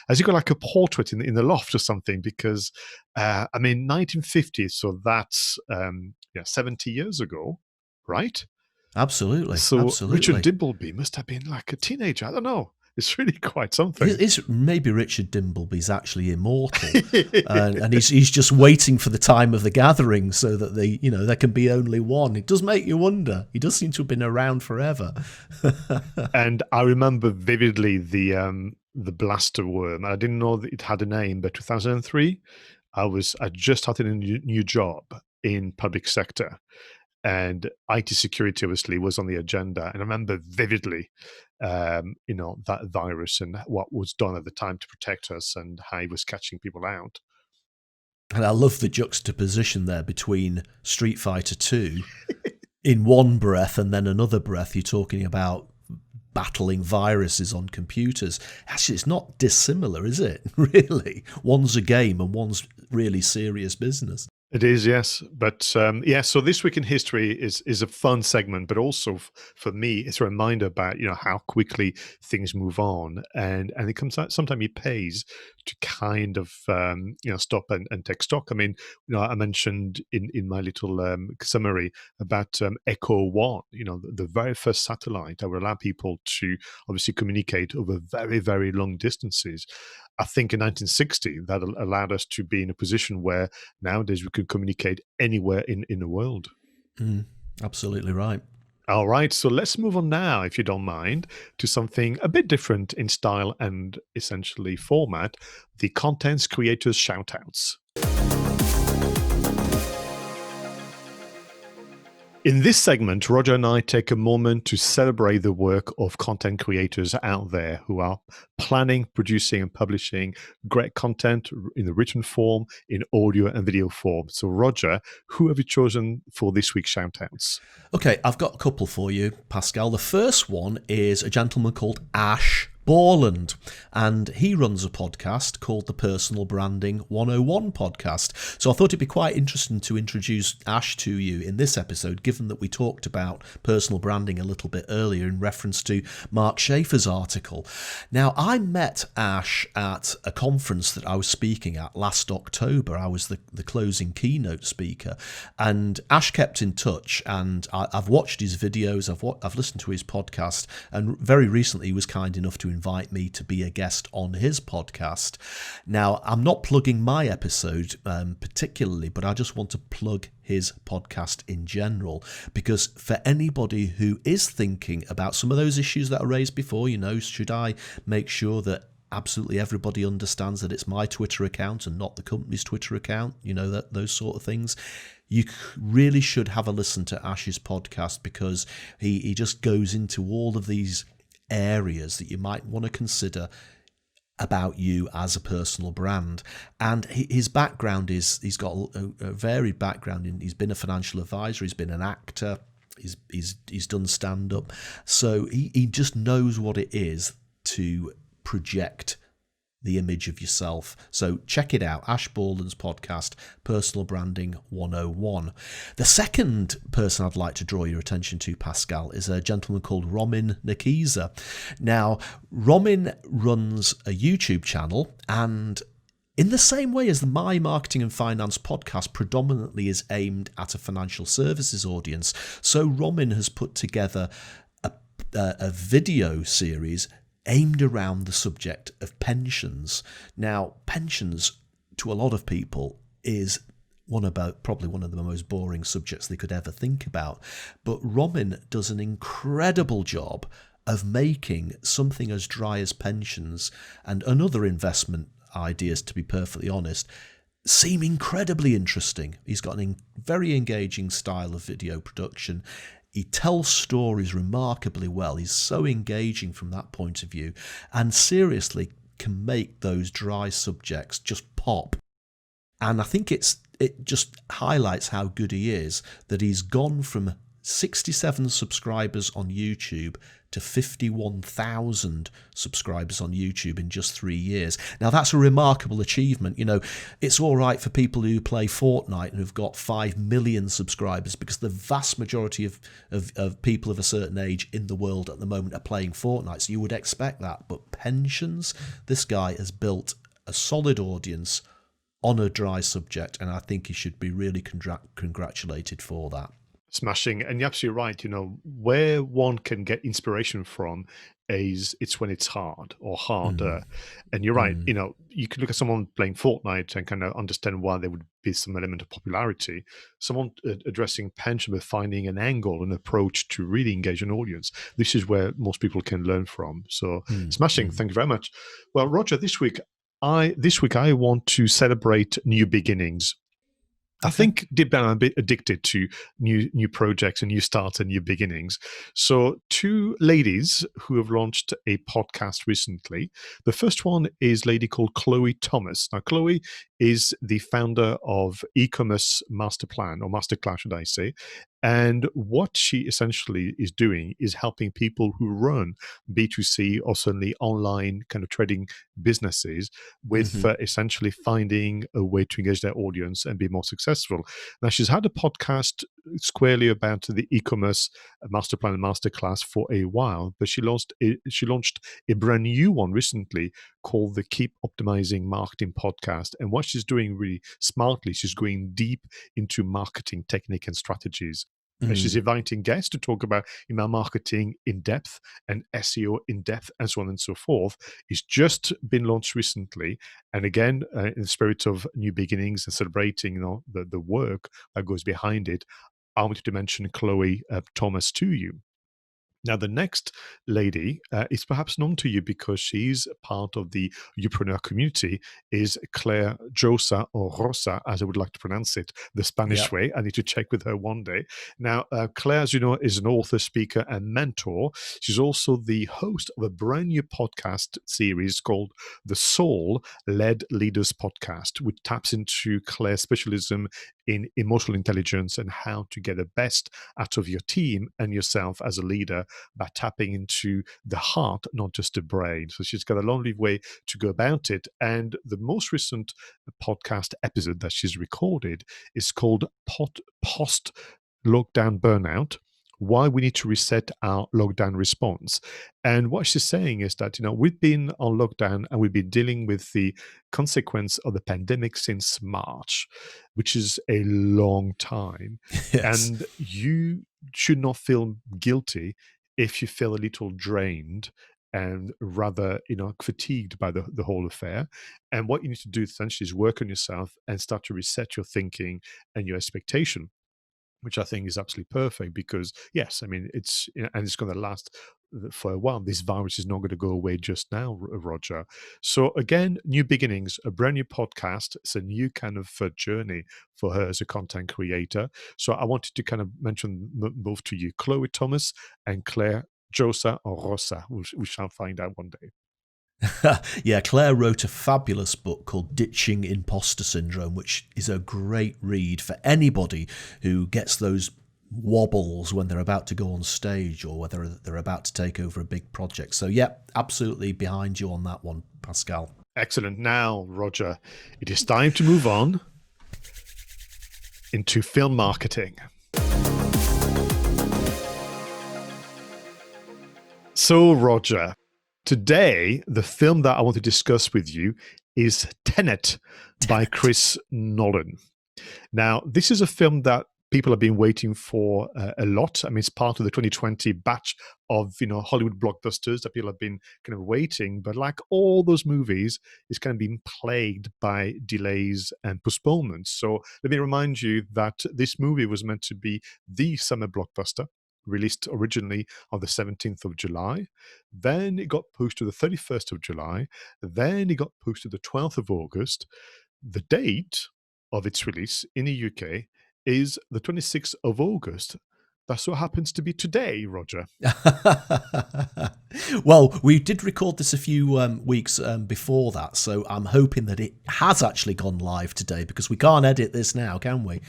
Has he got like a portrait in the loft or something? Because I mean, 1950, so that's 70 years ago, right? Absolutely, So Richard absolutely. Dimbleby must have been like a teenager. I don't know. It's really quite something. Is maybe Richard Dimbleby's actually immortal, and he's just waiting for the time of the gathering so that there can be only one. It does make you wonder. He does seem to have been around forever. And I remember vividly the blaster worm. I didn't know that it had a name, but 2003, I just started a new job in public sector, and IT security obviously was on the agenda. And I remember vividly, that virus and what was done at the time to protect us and how it was catching people out. And I love the juxtaposition there between Street Fighter 2 in one breath, and then another breath you're talking about battling viruses on computers. Actually, it's not dissimilar, is it? Really, one's a game and one's really serious business. It is, yes. But so this week in history is a fun segment, but also for me, it's a reminder about how quickly things move on, and it comes out. Sometimes it pays to kind of stop and take stock. I mean, I mentioned in my little summary about Echo One. The very first satellite that would allow people to obviously communicate over very very long distances. I think in 1960 that allowed us to be in a position where nowadays we can communicate anywhere in the world. Absolutely right. All right, so let's move on now, if you don't mind, to something a bit different in style and essentially format, the Contents Creators Shoutouts. In this segment, Roger and I take a moment to celebrate the work of content creators out there who are planning, producing, and publishing great content in the written form, in audio and video form. So, Roger, who have you chosen for this week's shoutouts? Okay, I've got a couple for you, Pascal. The first one is a gentleman called Ash Borland, and he runs a podcast called the Personal Branding 101 podcast. So I thought it'd be quite interesting to introduce Ash to you in this episode, given that we talked about personal branding a little bit earlier in reference to Mark Schaefer's article. Now, I met Ash at a conference that I was speaking at last October. I was the closing keynote speaker, and Ash kept in touch, and I've watched his videos, I've listened to his podcast, and very recently he was kind enough to invite me to be a guest on his podcast. Now, I'm not plugging my episode particularly, but I just want to plug his podcast in general, because for anybody who is thinking about some of those issues that are raised before, should I make sure that absolutely everybody understands that it's my Twitter account and not the company's Twitter account, that those sort of things, you really should have a listen to Ash's podcast, because he just goes into all of these areas that you might want to consider about you as a personal brand. And his background is, he's got a varied background. He's been a financial advisor, he's been an actor, he's done stand-up. So he just knows what it is to project the image of yourself. So check it out, Ash Borland's podcast, Personal Branding 101. The second person I'd like to draw your attention to, Pascal, is a gentleman called Romin Nikiza. Now, Romin runs a YouTube channel, and in the same way as the My Marketing and Finance podcast predominantly is aimed at a financial services audience, so Romin has put together a video series aimed around the subject of pensions. Now, pensions, to a lot of people, is probably one of the most boring subjects they could ever think about. But Romin does an incredible job of making something as dry as pensions and other investment ideas, to be perfectly honest, seem incredibly interesting. He's got a very engaging style of video production. He tells stories remarkably well. He's so engaging from that point of view, and seriously can make those dry subjects just pop. And I think it just highlights how good he is, that he's gone from 67 subscribers on YouTube to 51,000 subscribers on YouTube in just 3 years. Now, that's a remarkable achievement. It's all right for people who play Fortnite and who've got 5 million subscribers, because the vast majority of people of a certain age in the world at the moment are playing Fortnite, so you would expect that. But pensions, this guy has built a solid audience on a dry subject, and I think he should be really congratulated for that. Smashing. And you're absolutely right. Where one can get inspiration from is it's when it's hard or harder. And you're right. You could look at someone playing Fortnite and kind of understand why there would be some element of popularity. Someone addressing pension, but finding an angle, an approach to really engage an audience. This is where most people can learn from. So smashing. Thank you very much. Well, Roger, this week I want to celebrate new beginnings. I think deep down I'm a bit addicted to new projects and new starts and new beginnings. So 2 ladies who have launched a podcast recently. The first one is a lady called Chloe Thomas. Now, Chloe is the founder of e-commerce Masterplan, or Masterclass, should I say. And what she essentially is doing is helping people who run B2C or certainly online kind of trading businesses with essentially finding a way to engage their audience and be more successful. Now, she's had a podcast squarely about the e-commerce Masterplan and Masterclass for a while, but she launched a brand new one recently called the Keep Optimizing Marketing Podcast. And what she's doing really smartly, she's going deep into marketing technique and strategies. And she's inviting guests to talk about email marketing in depth and SEO in depth, and so on and so forth. It's just been launched recently. And again, in the spirit of new beginnings and celebrating the work that goes behind it, I wanted to mention Chloe Thomas to you. Now, the next lady is perhaps known to you because she's part of the Upreneur community, is Claire Josa or Rosa, as I would like to pronounce it, the Spanish Yep. way. I need to check with her one day. Now, Claire, as you know, is an author, speaker, and mentor. She's also the host of a brand new podcast series called the Soul Led Leaders Podcast, which taps into Claire's specialism in emotional intelligence and how to get the best out of your team and yourself as a leader by tapping into the heart, not just the brain. So she's got a lovely way to go about it. And the most recent podcast episode that she's recorded is called Post Lockdown Burnout. Why we need to reset our lockdown response. And what she's saying is that, we've been on lockdown and we've been dealing with the consequence of the pandemic since March, which is a long time. Yes. And you should not feel guilty if you feel a little drained and rather fatigued by the whole affair. And what you need to do essentially is work on yourself and start to reset your thinking and your expectation, which I think is absolutely perfect because yes, I mean and it's going to last for a while. This virus is not going to go away just now, Roger. So again, new beginnings, a brand new podcast. It's a new kind of journey for her as a content creator. So I wanted to kind of mention both to you, Chloe Thomas and Claire Josa or Rosa. We shall find out one day. Yeah, Claire wrote a fabulous book called Ditching Imposter Syndrome, which is a great read for anybody who gets those wobbles when they're about to go on stage or whether they're about to take over a big project. So, yeah, absolutely behind you on that one, Pascal. Excellent. Now, Roger, it is time to move on into film marketing. So, Roger, today, the film that I want to discuss with you is Tenet by Chris Nolan. Now, this is a film that people have been waiting for a lot. I mean, it's part of the 2020 batch of Hollywood blockbusters that people have been kind of waiting. But like all those movies, it's kind of been plagued by delays and postponements. So let me remind you that this movie was meant to be the summer blockbuster, released originally on the 17th of July. Then it got pushed to the 31st of July. Then it got pushed to the 12th of August. The date of its release in the UK is the 26th of August. That's what happens to be today, Roger. Well, we did record this a few weeks before that, so I'm hoping that it has actually gone live today because we can't edit this now, can we?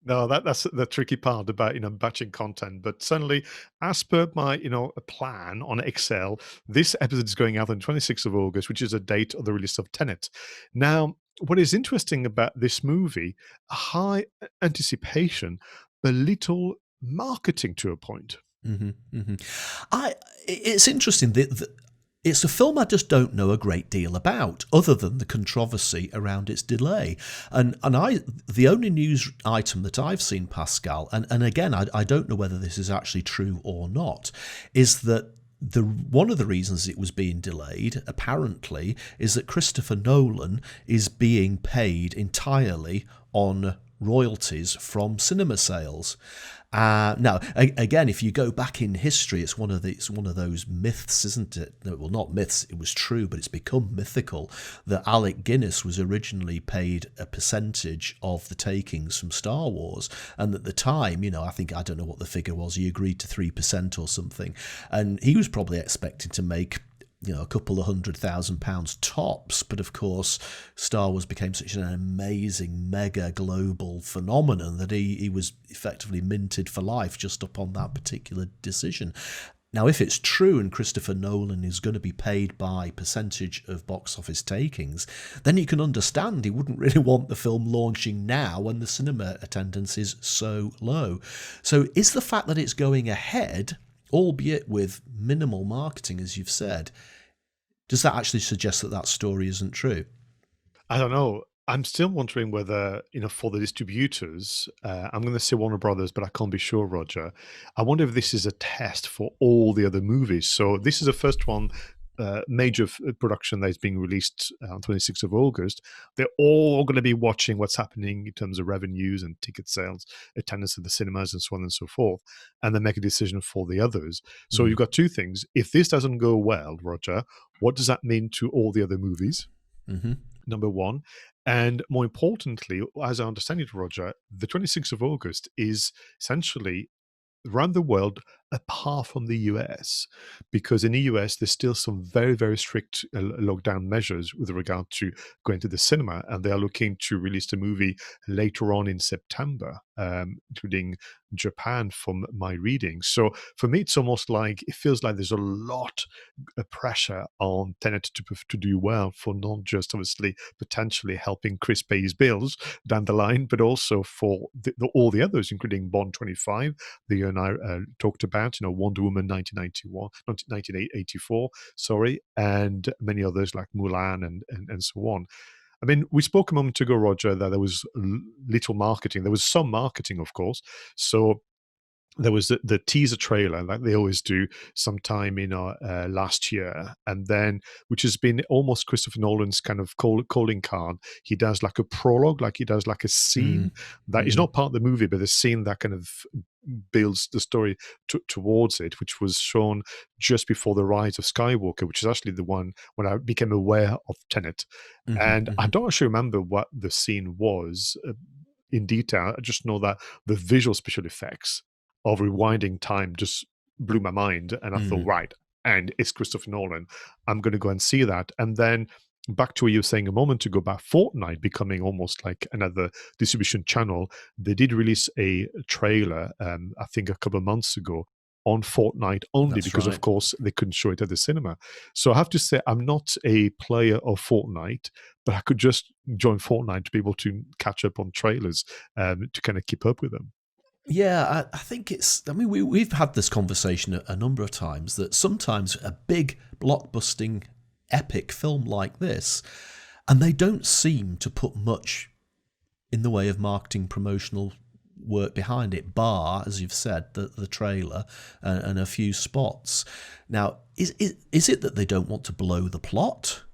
No, that's the tricky part about batching content. But certainly, as per my plan on Excel, this episode is going out on 26th of August, which is the date of the release of Tenet. Now, what is interesting about this movie, high anticipation, but little marketing to a point. It's interesting. It's a film I just don't know a great deal about, other than the controversy around its delay. And the only news item that I've seen, Pascal, and again, I don't know whether this is actually true or not, is that one of the reasons it was being delayed, apparently, is that Christopher Nolan is being paid entirely on royalties from cinema sales. Now, again, if you go back in history, it's one of those myths, isn't it? No, well, not myths. It was true, but it's become mythical that Alec Guinness was originally paid a percentage of the takings from Star Wars, and at the time, I don't know what the figure was. He agreed to 3% or something, and he was probably expecting to make a couple of £100,000 tops. But of course, Star Wars became such an amazing, mega global phenomenon that he was effectively minted for life just upon that particular decision. Now, if it's true and Christopher Nolan is going to be paid by percentage of box office takings, then you can understand he wouldn't really want the film launching now when the cinema attendance is so low. So is the fact that it's going ahead, albeit with minimal marketing, as you've said, does that actually suggest that story isn't true? I don't know. I'm still wondering whether, for the distributors, I'm going to say Warner Brothers, but I can't be sure, Roger. I wonder if this is a test for all the other movies. So this is the first one major production that is being released on 26th of August, they're all going to be watching what's happening in terms of revenues and ticket sales, attendance at the cinemas, and so on and so forth, and then make a decision for the others. So Mm. you've got two things. If this doesn't go well, Roger, what does that mean to all the other movies? Hmm. Number one. And more importantly, as I understand it, Roger, the 26th of August is essentially around the world apart from the US, because in the US there's still some very, very strict lockdown measures with regard to going to the cinema, and they are looking to release the movie later on in September, including Japan from my reading. So for me it's almost like it feels like there's a lot of pressure on Tenet to do well, for not just obviously potentially helping Chris pay his bills down the line, but also for all the others, including Bond 25, that you and I talked about, Wonder Woman 1991, 1984, sorry, and many others like Mulan and so on. I mean, we spoke a moment ago, Roger, that there was little marketing. There was some marketing, of course. So there was the teaser trailer like they always do sometime in last year, and then which has been almost Christopher Nolan's kind of calling card. He does like a prologue, like he does like a Mm. scene that is Mm. not part of the movie, but a scene that kind of builds the story towards it, which was shown just before the rise of Skywalker, which is actually the one when I became aware of Tenet. Hmm. And I Hmm. don't actually remember what the scene was in detail. I just know that the visual special effects of rewinding time just blew my mind. And I thought, Mm. right, and it's Christopher Nolan. I'm going to go and see that. And then back to what you were saying a moment ago about Fortnite becoming almost like another distribution channel. They did release a trailer, I think a couple of months ago, on Fortnite only That's because, of right. course, they couldn't show it at the cinema. So I have to say, I'm not a player of Fortnite, but I could just join Fortnite to be able to catch up on trailers to kind of keep up with them. Yeah, I think it's. I mean, we've had this conversation a number of times that sometimes a big blockbusting epic film like this, and they don't seem to put much in the way of marketing promotional work behind it, bar, as you've said, the trailer and a few spots. Now, is it that they don't want to blow the plot?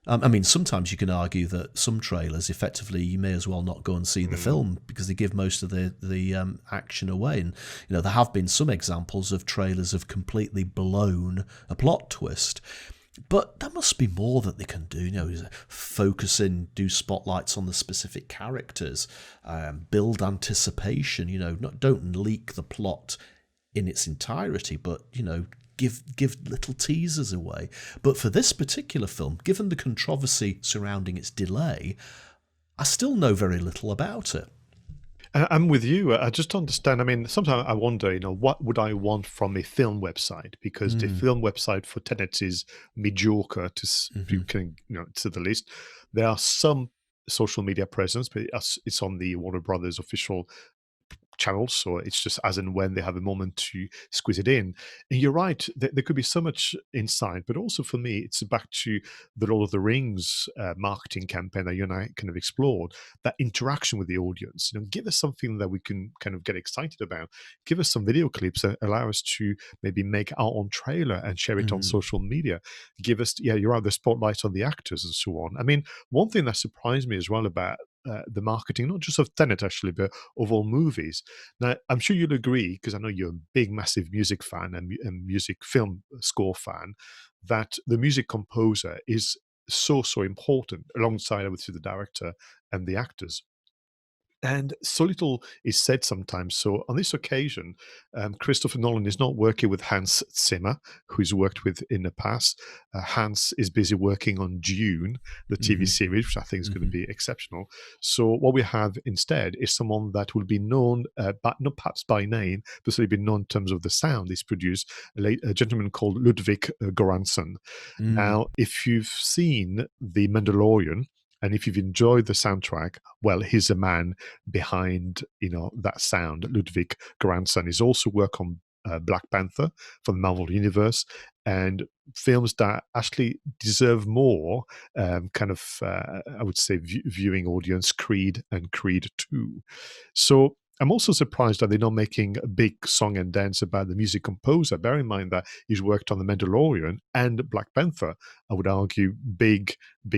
I mean, sometimes you can argue that some trailers, effectively, you may as well not go and see the Mm. film because they give most of the action away. And there have been some examples of trailers have completely blown a plot twist. But there must be more that they can do. Focus in, do spotlights on the specific characters, build anticipation. Don't leak the plot in its entirety, but give little teasers away. But for this particular film, given the controversy surrounding its delay, I still know very little about it. I'm with you. I just understand. I mean, sometimes I wonder, what would I want from a film website? Because the Mm. film website for Tenet is mediocre Hmm. to the least. There are some social media presence, but it's on the Warner Brothers official channels, so it's just as and when they have a moment to squeeze it in. And you're right, there could be so much insight, but also for me, it's back to the Lord of the Rings marketing campaign that you and I kind of explored, that interaction with the audience. Give us something that we can kind of get excited about. Give us some video clips that allow us to maybe make our own trailer and share it on Mm. social media. Give us, yeah, you're right, the spotlight on the actors and so on. I mean, one thing that surprised me as well about the marketing, not just of Tenet actually, but of all movies. Now, I'm sure you'll agree, because I know you're a big, massive music fan and music film score fan, that the music composer is so, so important alongside, obviously, the director and the actors. And so little is said sometimes. So on this occasion, Christopher Nolan is not working with Hans Zimmer, who he's worked with in the past. Hans is busy working on Dune, the TV Hmm. series, which I think is going to Hmm. be exceptional. So what we have instead is someone that will be known, but not perhaps by name, but certainly be known in terms of the sound he's produced, a gentleman called Ludwig Göransson. Mm. Now, if you've seen The Mandalorian, and if you've enjoyed the soundtrack, well, he's a man behind that sound. Ludwig Göransson is also work on Black Panther for the Marvel Universe, and films that actually deserve more kind of I would say viewing audience, Creed and Creed 2. So I'm also surprised that they're not making a big song and dance about the music composer. Bear in mind that he's worked on The Mandalorian and Black Panther. I would argue big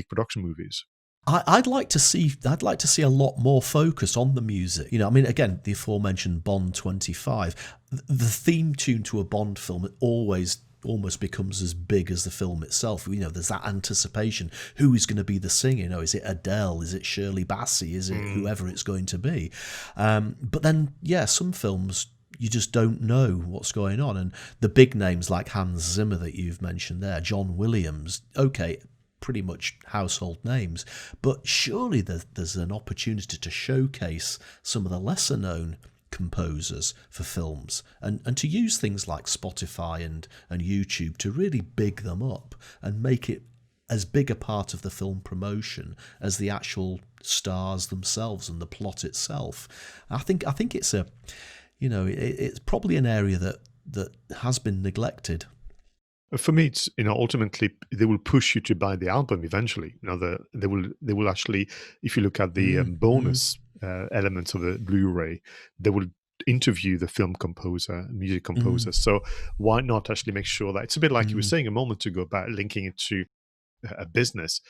production movies. I'd like to see. I'd like to see a lot more focus on the music. I mean, again, the aforementioned Bond 25. The theme tune to a Bond film always almost becomes as big as the film itself. There's that anticipation. Who is going to be the singer? Is it Adele? Is it Shirley Bassey? Is it whoever it's going to be? But then, yeah, some films you just don't know what's going on. And the big names like Hans Zimmer that you've mentioned there, John Williams, okay, pretty much household names, but surely there's an opportunity to showcase some of the lesser known composers for films and to use things like Spotify and YouTube to really big them up and make it as big a part of the film promotion as the actual stars themselves and the plot itself. I think it's it's probably an area that has been neglected. For me, it's ultimately they will push you to buy the album eventually. They will actually, if you look at the bonus elements of the Blu-ray, they will interview the film composer, music composer. So why not actually make sure that it's a bit like you were saying a moment ago about linking it to a business.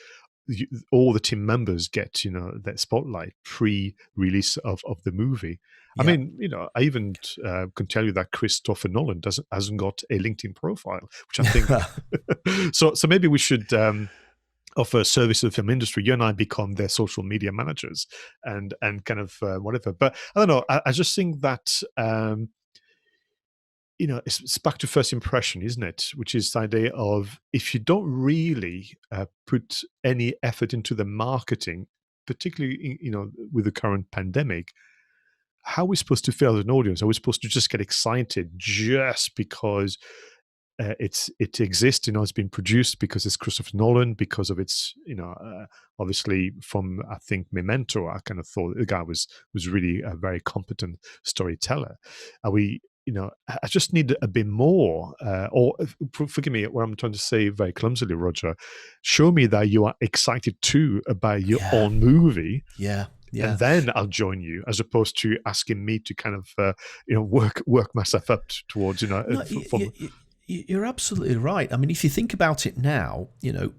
All the team members get that spotlight pre-release of the movie. I mean, I even can tell you that Christopher Nolan hasn't got a LinkedIn profile, which I think. so maybe we should offer a service to the film industry. You and I become their social media managers and kind of whatever. But I don't know. I just think that. It's back to first impression, isn't it? Which is the idea of if you don't really put any effort into the marketing, particularly with the current pandemic, how are we supposed to feel as an audience? Are we supposed to just get excited just because it exists? It's been produced because it's Christopher Nolan, because of its obviously from I think Memento. I kind of thought the guy was really a very competent storyteller. Are we? I just need a bit more, or forgive me, what I'm trying to say very clumsily, Roger. Show me that you are excited too about your own movie. Yeah. And then I'll join you, as opposed to asking me to kind of, work myself up towards, No, you're absolutely right. I mean, if you think about it now, to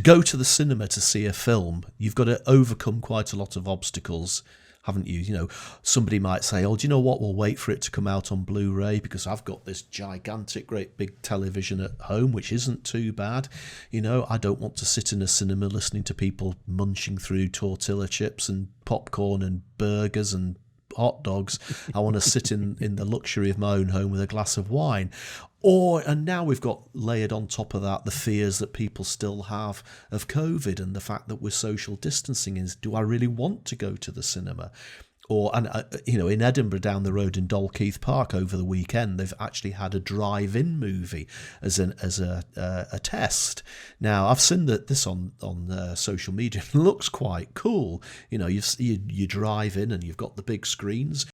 go to the cinema to see a film, you've got to overcome quite a lot of obstacles, haven't you? Somebody might say, oh, do you know what? We'll wait for it to come out on Blu-ray because I've got this gigantic, great big television at home, which isn't too bad. I don't want to sit in a cinema listening to people munching through tortilla chips and popcorn and burgers and hot dogs. I want to sit in the luxury of my own home with a glass of wine. And now we've got layered on top of that the fears that people still have of COVID and the fact that we're social distancing. Do I really want to go to the cinema? In Edinburgh down the road in Dalkeith Park over the weekend, they've actually had a drive-in movie as a test. Now, I've seen this on social media. It looks quite cool. You drive in and you've got the big screens.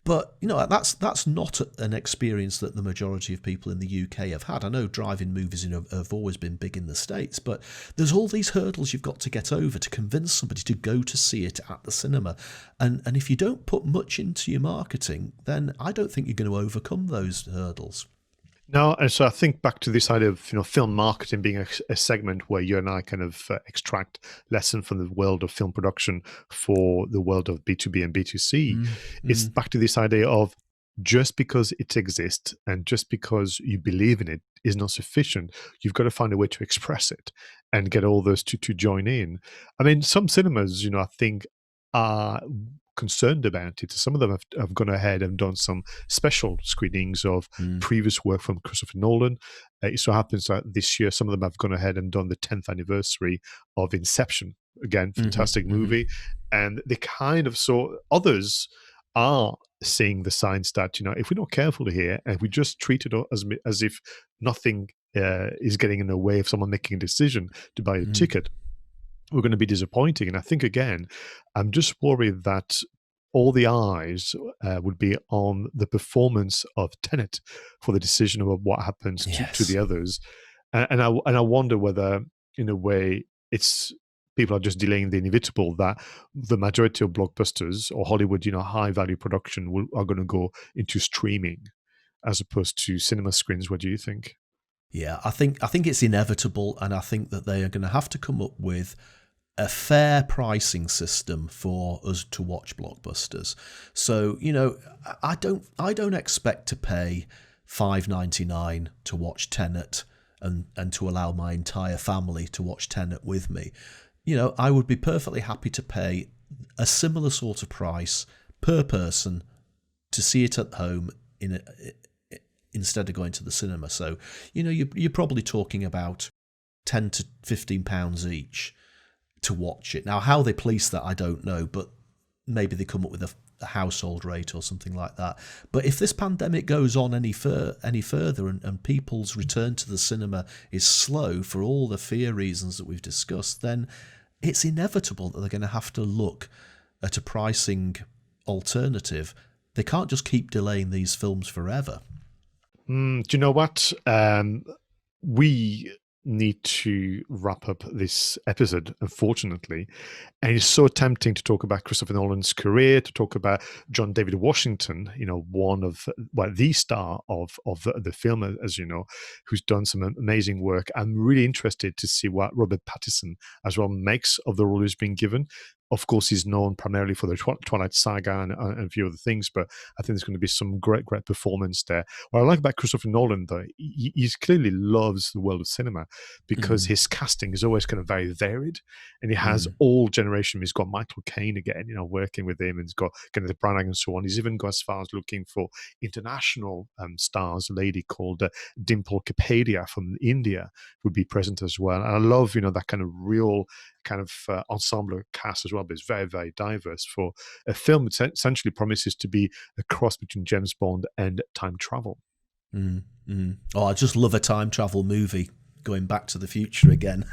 But, that's not an experience that the majority of people in the UK have had. I know drive-in movies have always been big in the States, but there's all these hurdles you've got to get over to convince somebody to go to see it at the cinema. And if you don't put much into your marketing, then I don't think you're going to overcome those hurdles. No, and so I think back to this idea of film marketing being a segment where you and I kind of extract lesson from the world of film production for the world of B2B and B2C. It's back to this idea of just because it exists and just because you believe in it is not sufficient. You've got to find a way to express it and get all those to join in. I mean, some cinemas, I think are concerned about it. Some of them have gone ahead and done some special screenings of previous work from Christopher Nolan. It so happens that this year some of them have gone ahead and done the 10th anniversary of Inception. Again, fantastic movie. And they kind of saw others are seeing the signs that, if we're not careful here and we just treat it as if nothing is getting in the way of someone making a decision to buy a ticket, we're going to be disappointing. And I think, again, I'm just worried that all the eyes would be on the performance of Tenet for the decision of what happens to the others. And I wonder whether, in a way, it's people are just delaying the inevitable, that the majority of blockbusters or Hollywood, high value production are going to go into streaming as opposed to cinema screens. What do you think? Yeah, I think it's inevitable, and I think that they are going to have to come up with a fair pricing system for us to watch blockbusters. So, I don't expect to pay $5.99 to watch Tenet and to allow my entire family to watch Tenet with me. I would be perfectly happy to pay a similar sort of price per person to see it at home instead of going to the cinema. So, you're probably talking about £10 to £15 each to watch it. Now, how they police that, I don't know, but maybe they come up with a household rate or something like that. But if this pandemic goes on any further and people's return to the cinema is slow for all the fear reasons that we've discussed, then it's inevitable that they're going to have to look at a pricing alternative. They can't just keep delaying these films forever. Do you know what? We need to wrap up this episode, unfortunately. And it's so tempting to talk about Christopher Nolan's career, to talk about John David Washington, one of, the star of the film, as you know, who's done some amazing work. I'm really interested to see what Robert Pattinson as well makes of the role he's been given. Of course, he's known primarily for the Twilight Saga and a few other things, but I think there's going to be some great performance there. What I like about Christopher Nolan, though, he clearly loves the world of cinema because his casting is always kind of very varied, and he has all generation. He's got Michael Caine again, working with him, and he's got Kenneth Branagh and so on. He's even got as far as looking for international stars. A lady called Dimple Kapadia from India would be present as well. And I love, that kind of real kind of ensemble cast as well, but it's very, very diverse for a film that essentially promises to be a cross between James Bond and time travel. Oh, I just love a time travel movie, going back to the future again.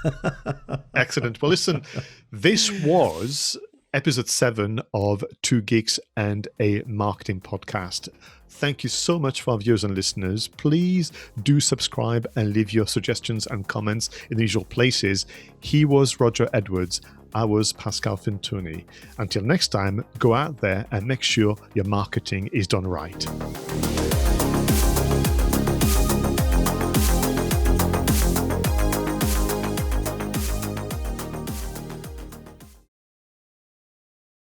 Excellent. Well, listen, this was episode 7 of Two Geeks and a Marketing Podcast. Thank you so much for our viewers and listeners. Please do subscribe and leave your suggestions and comments in the usual places. He was Roger Edwards. I was Pascal Fintoni. Until next time, go out there and make sure your marketing is done right.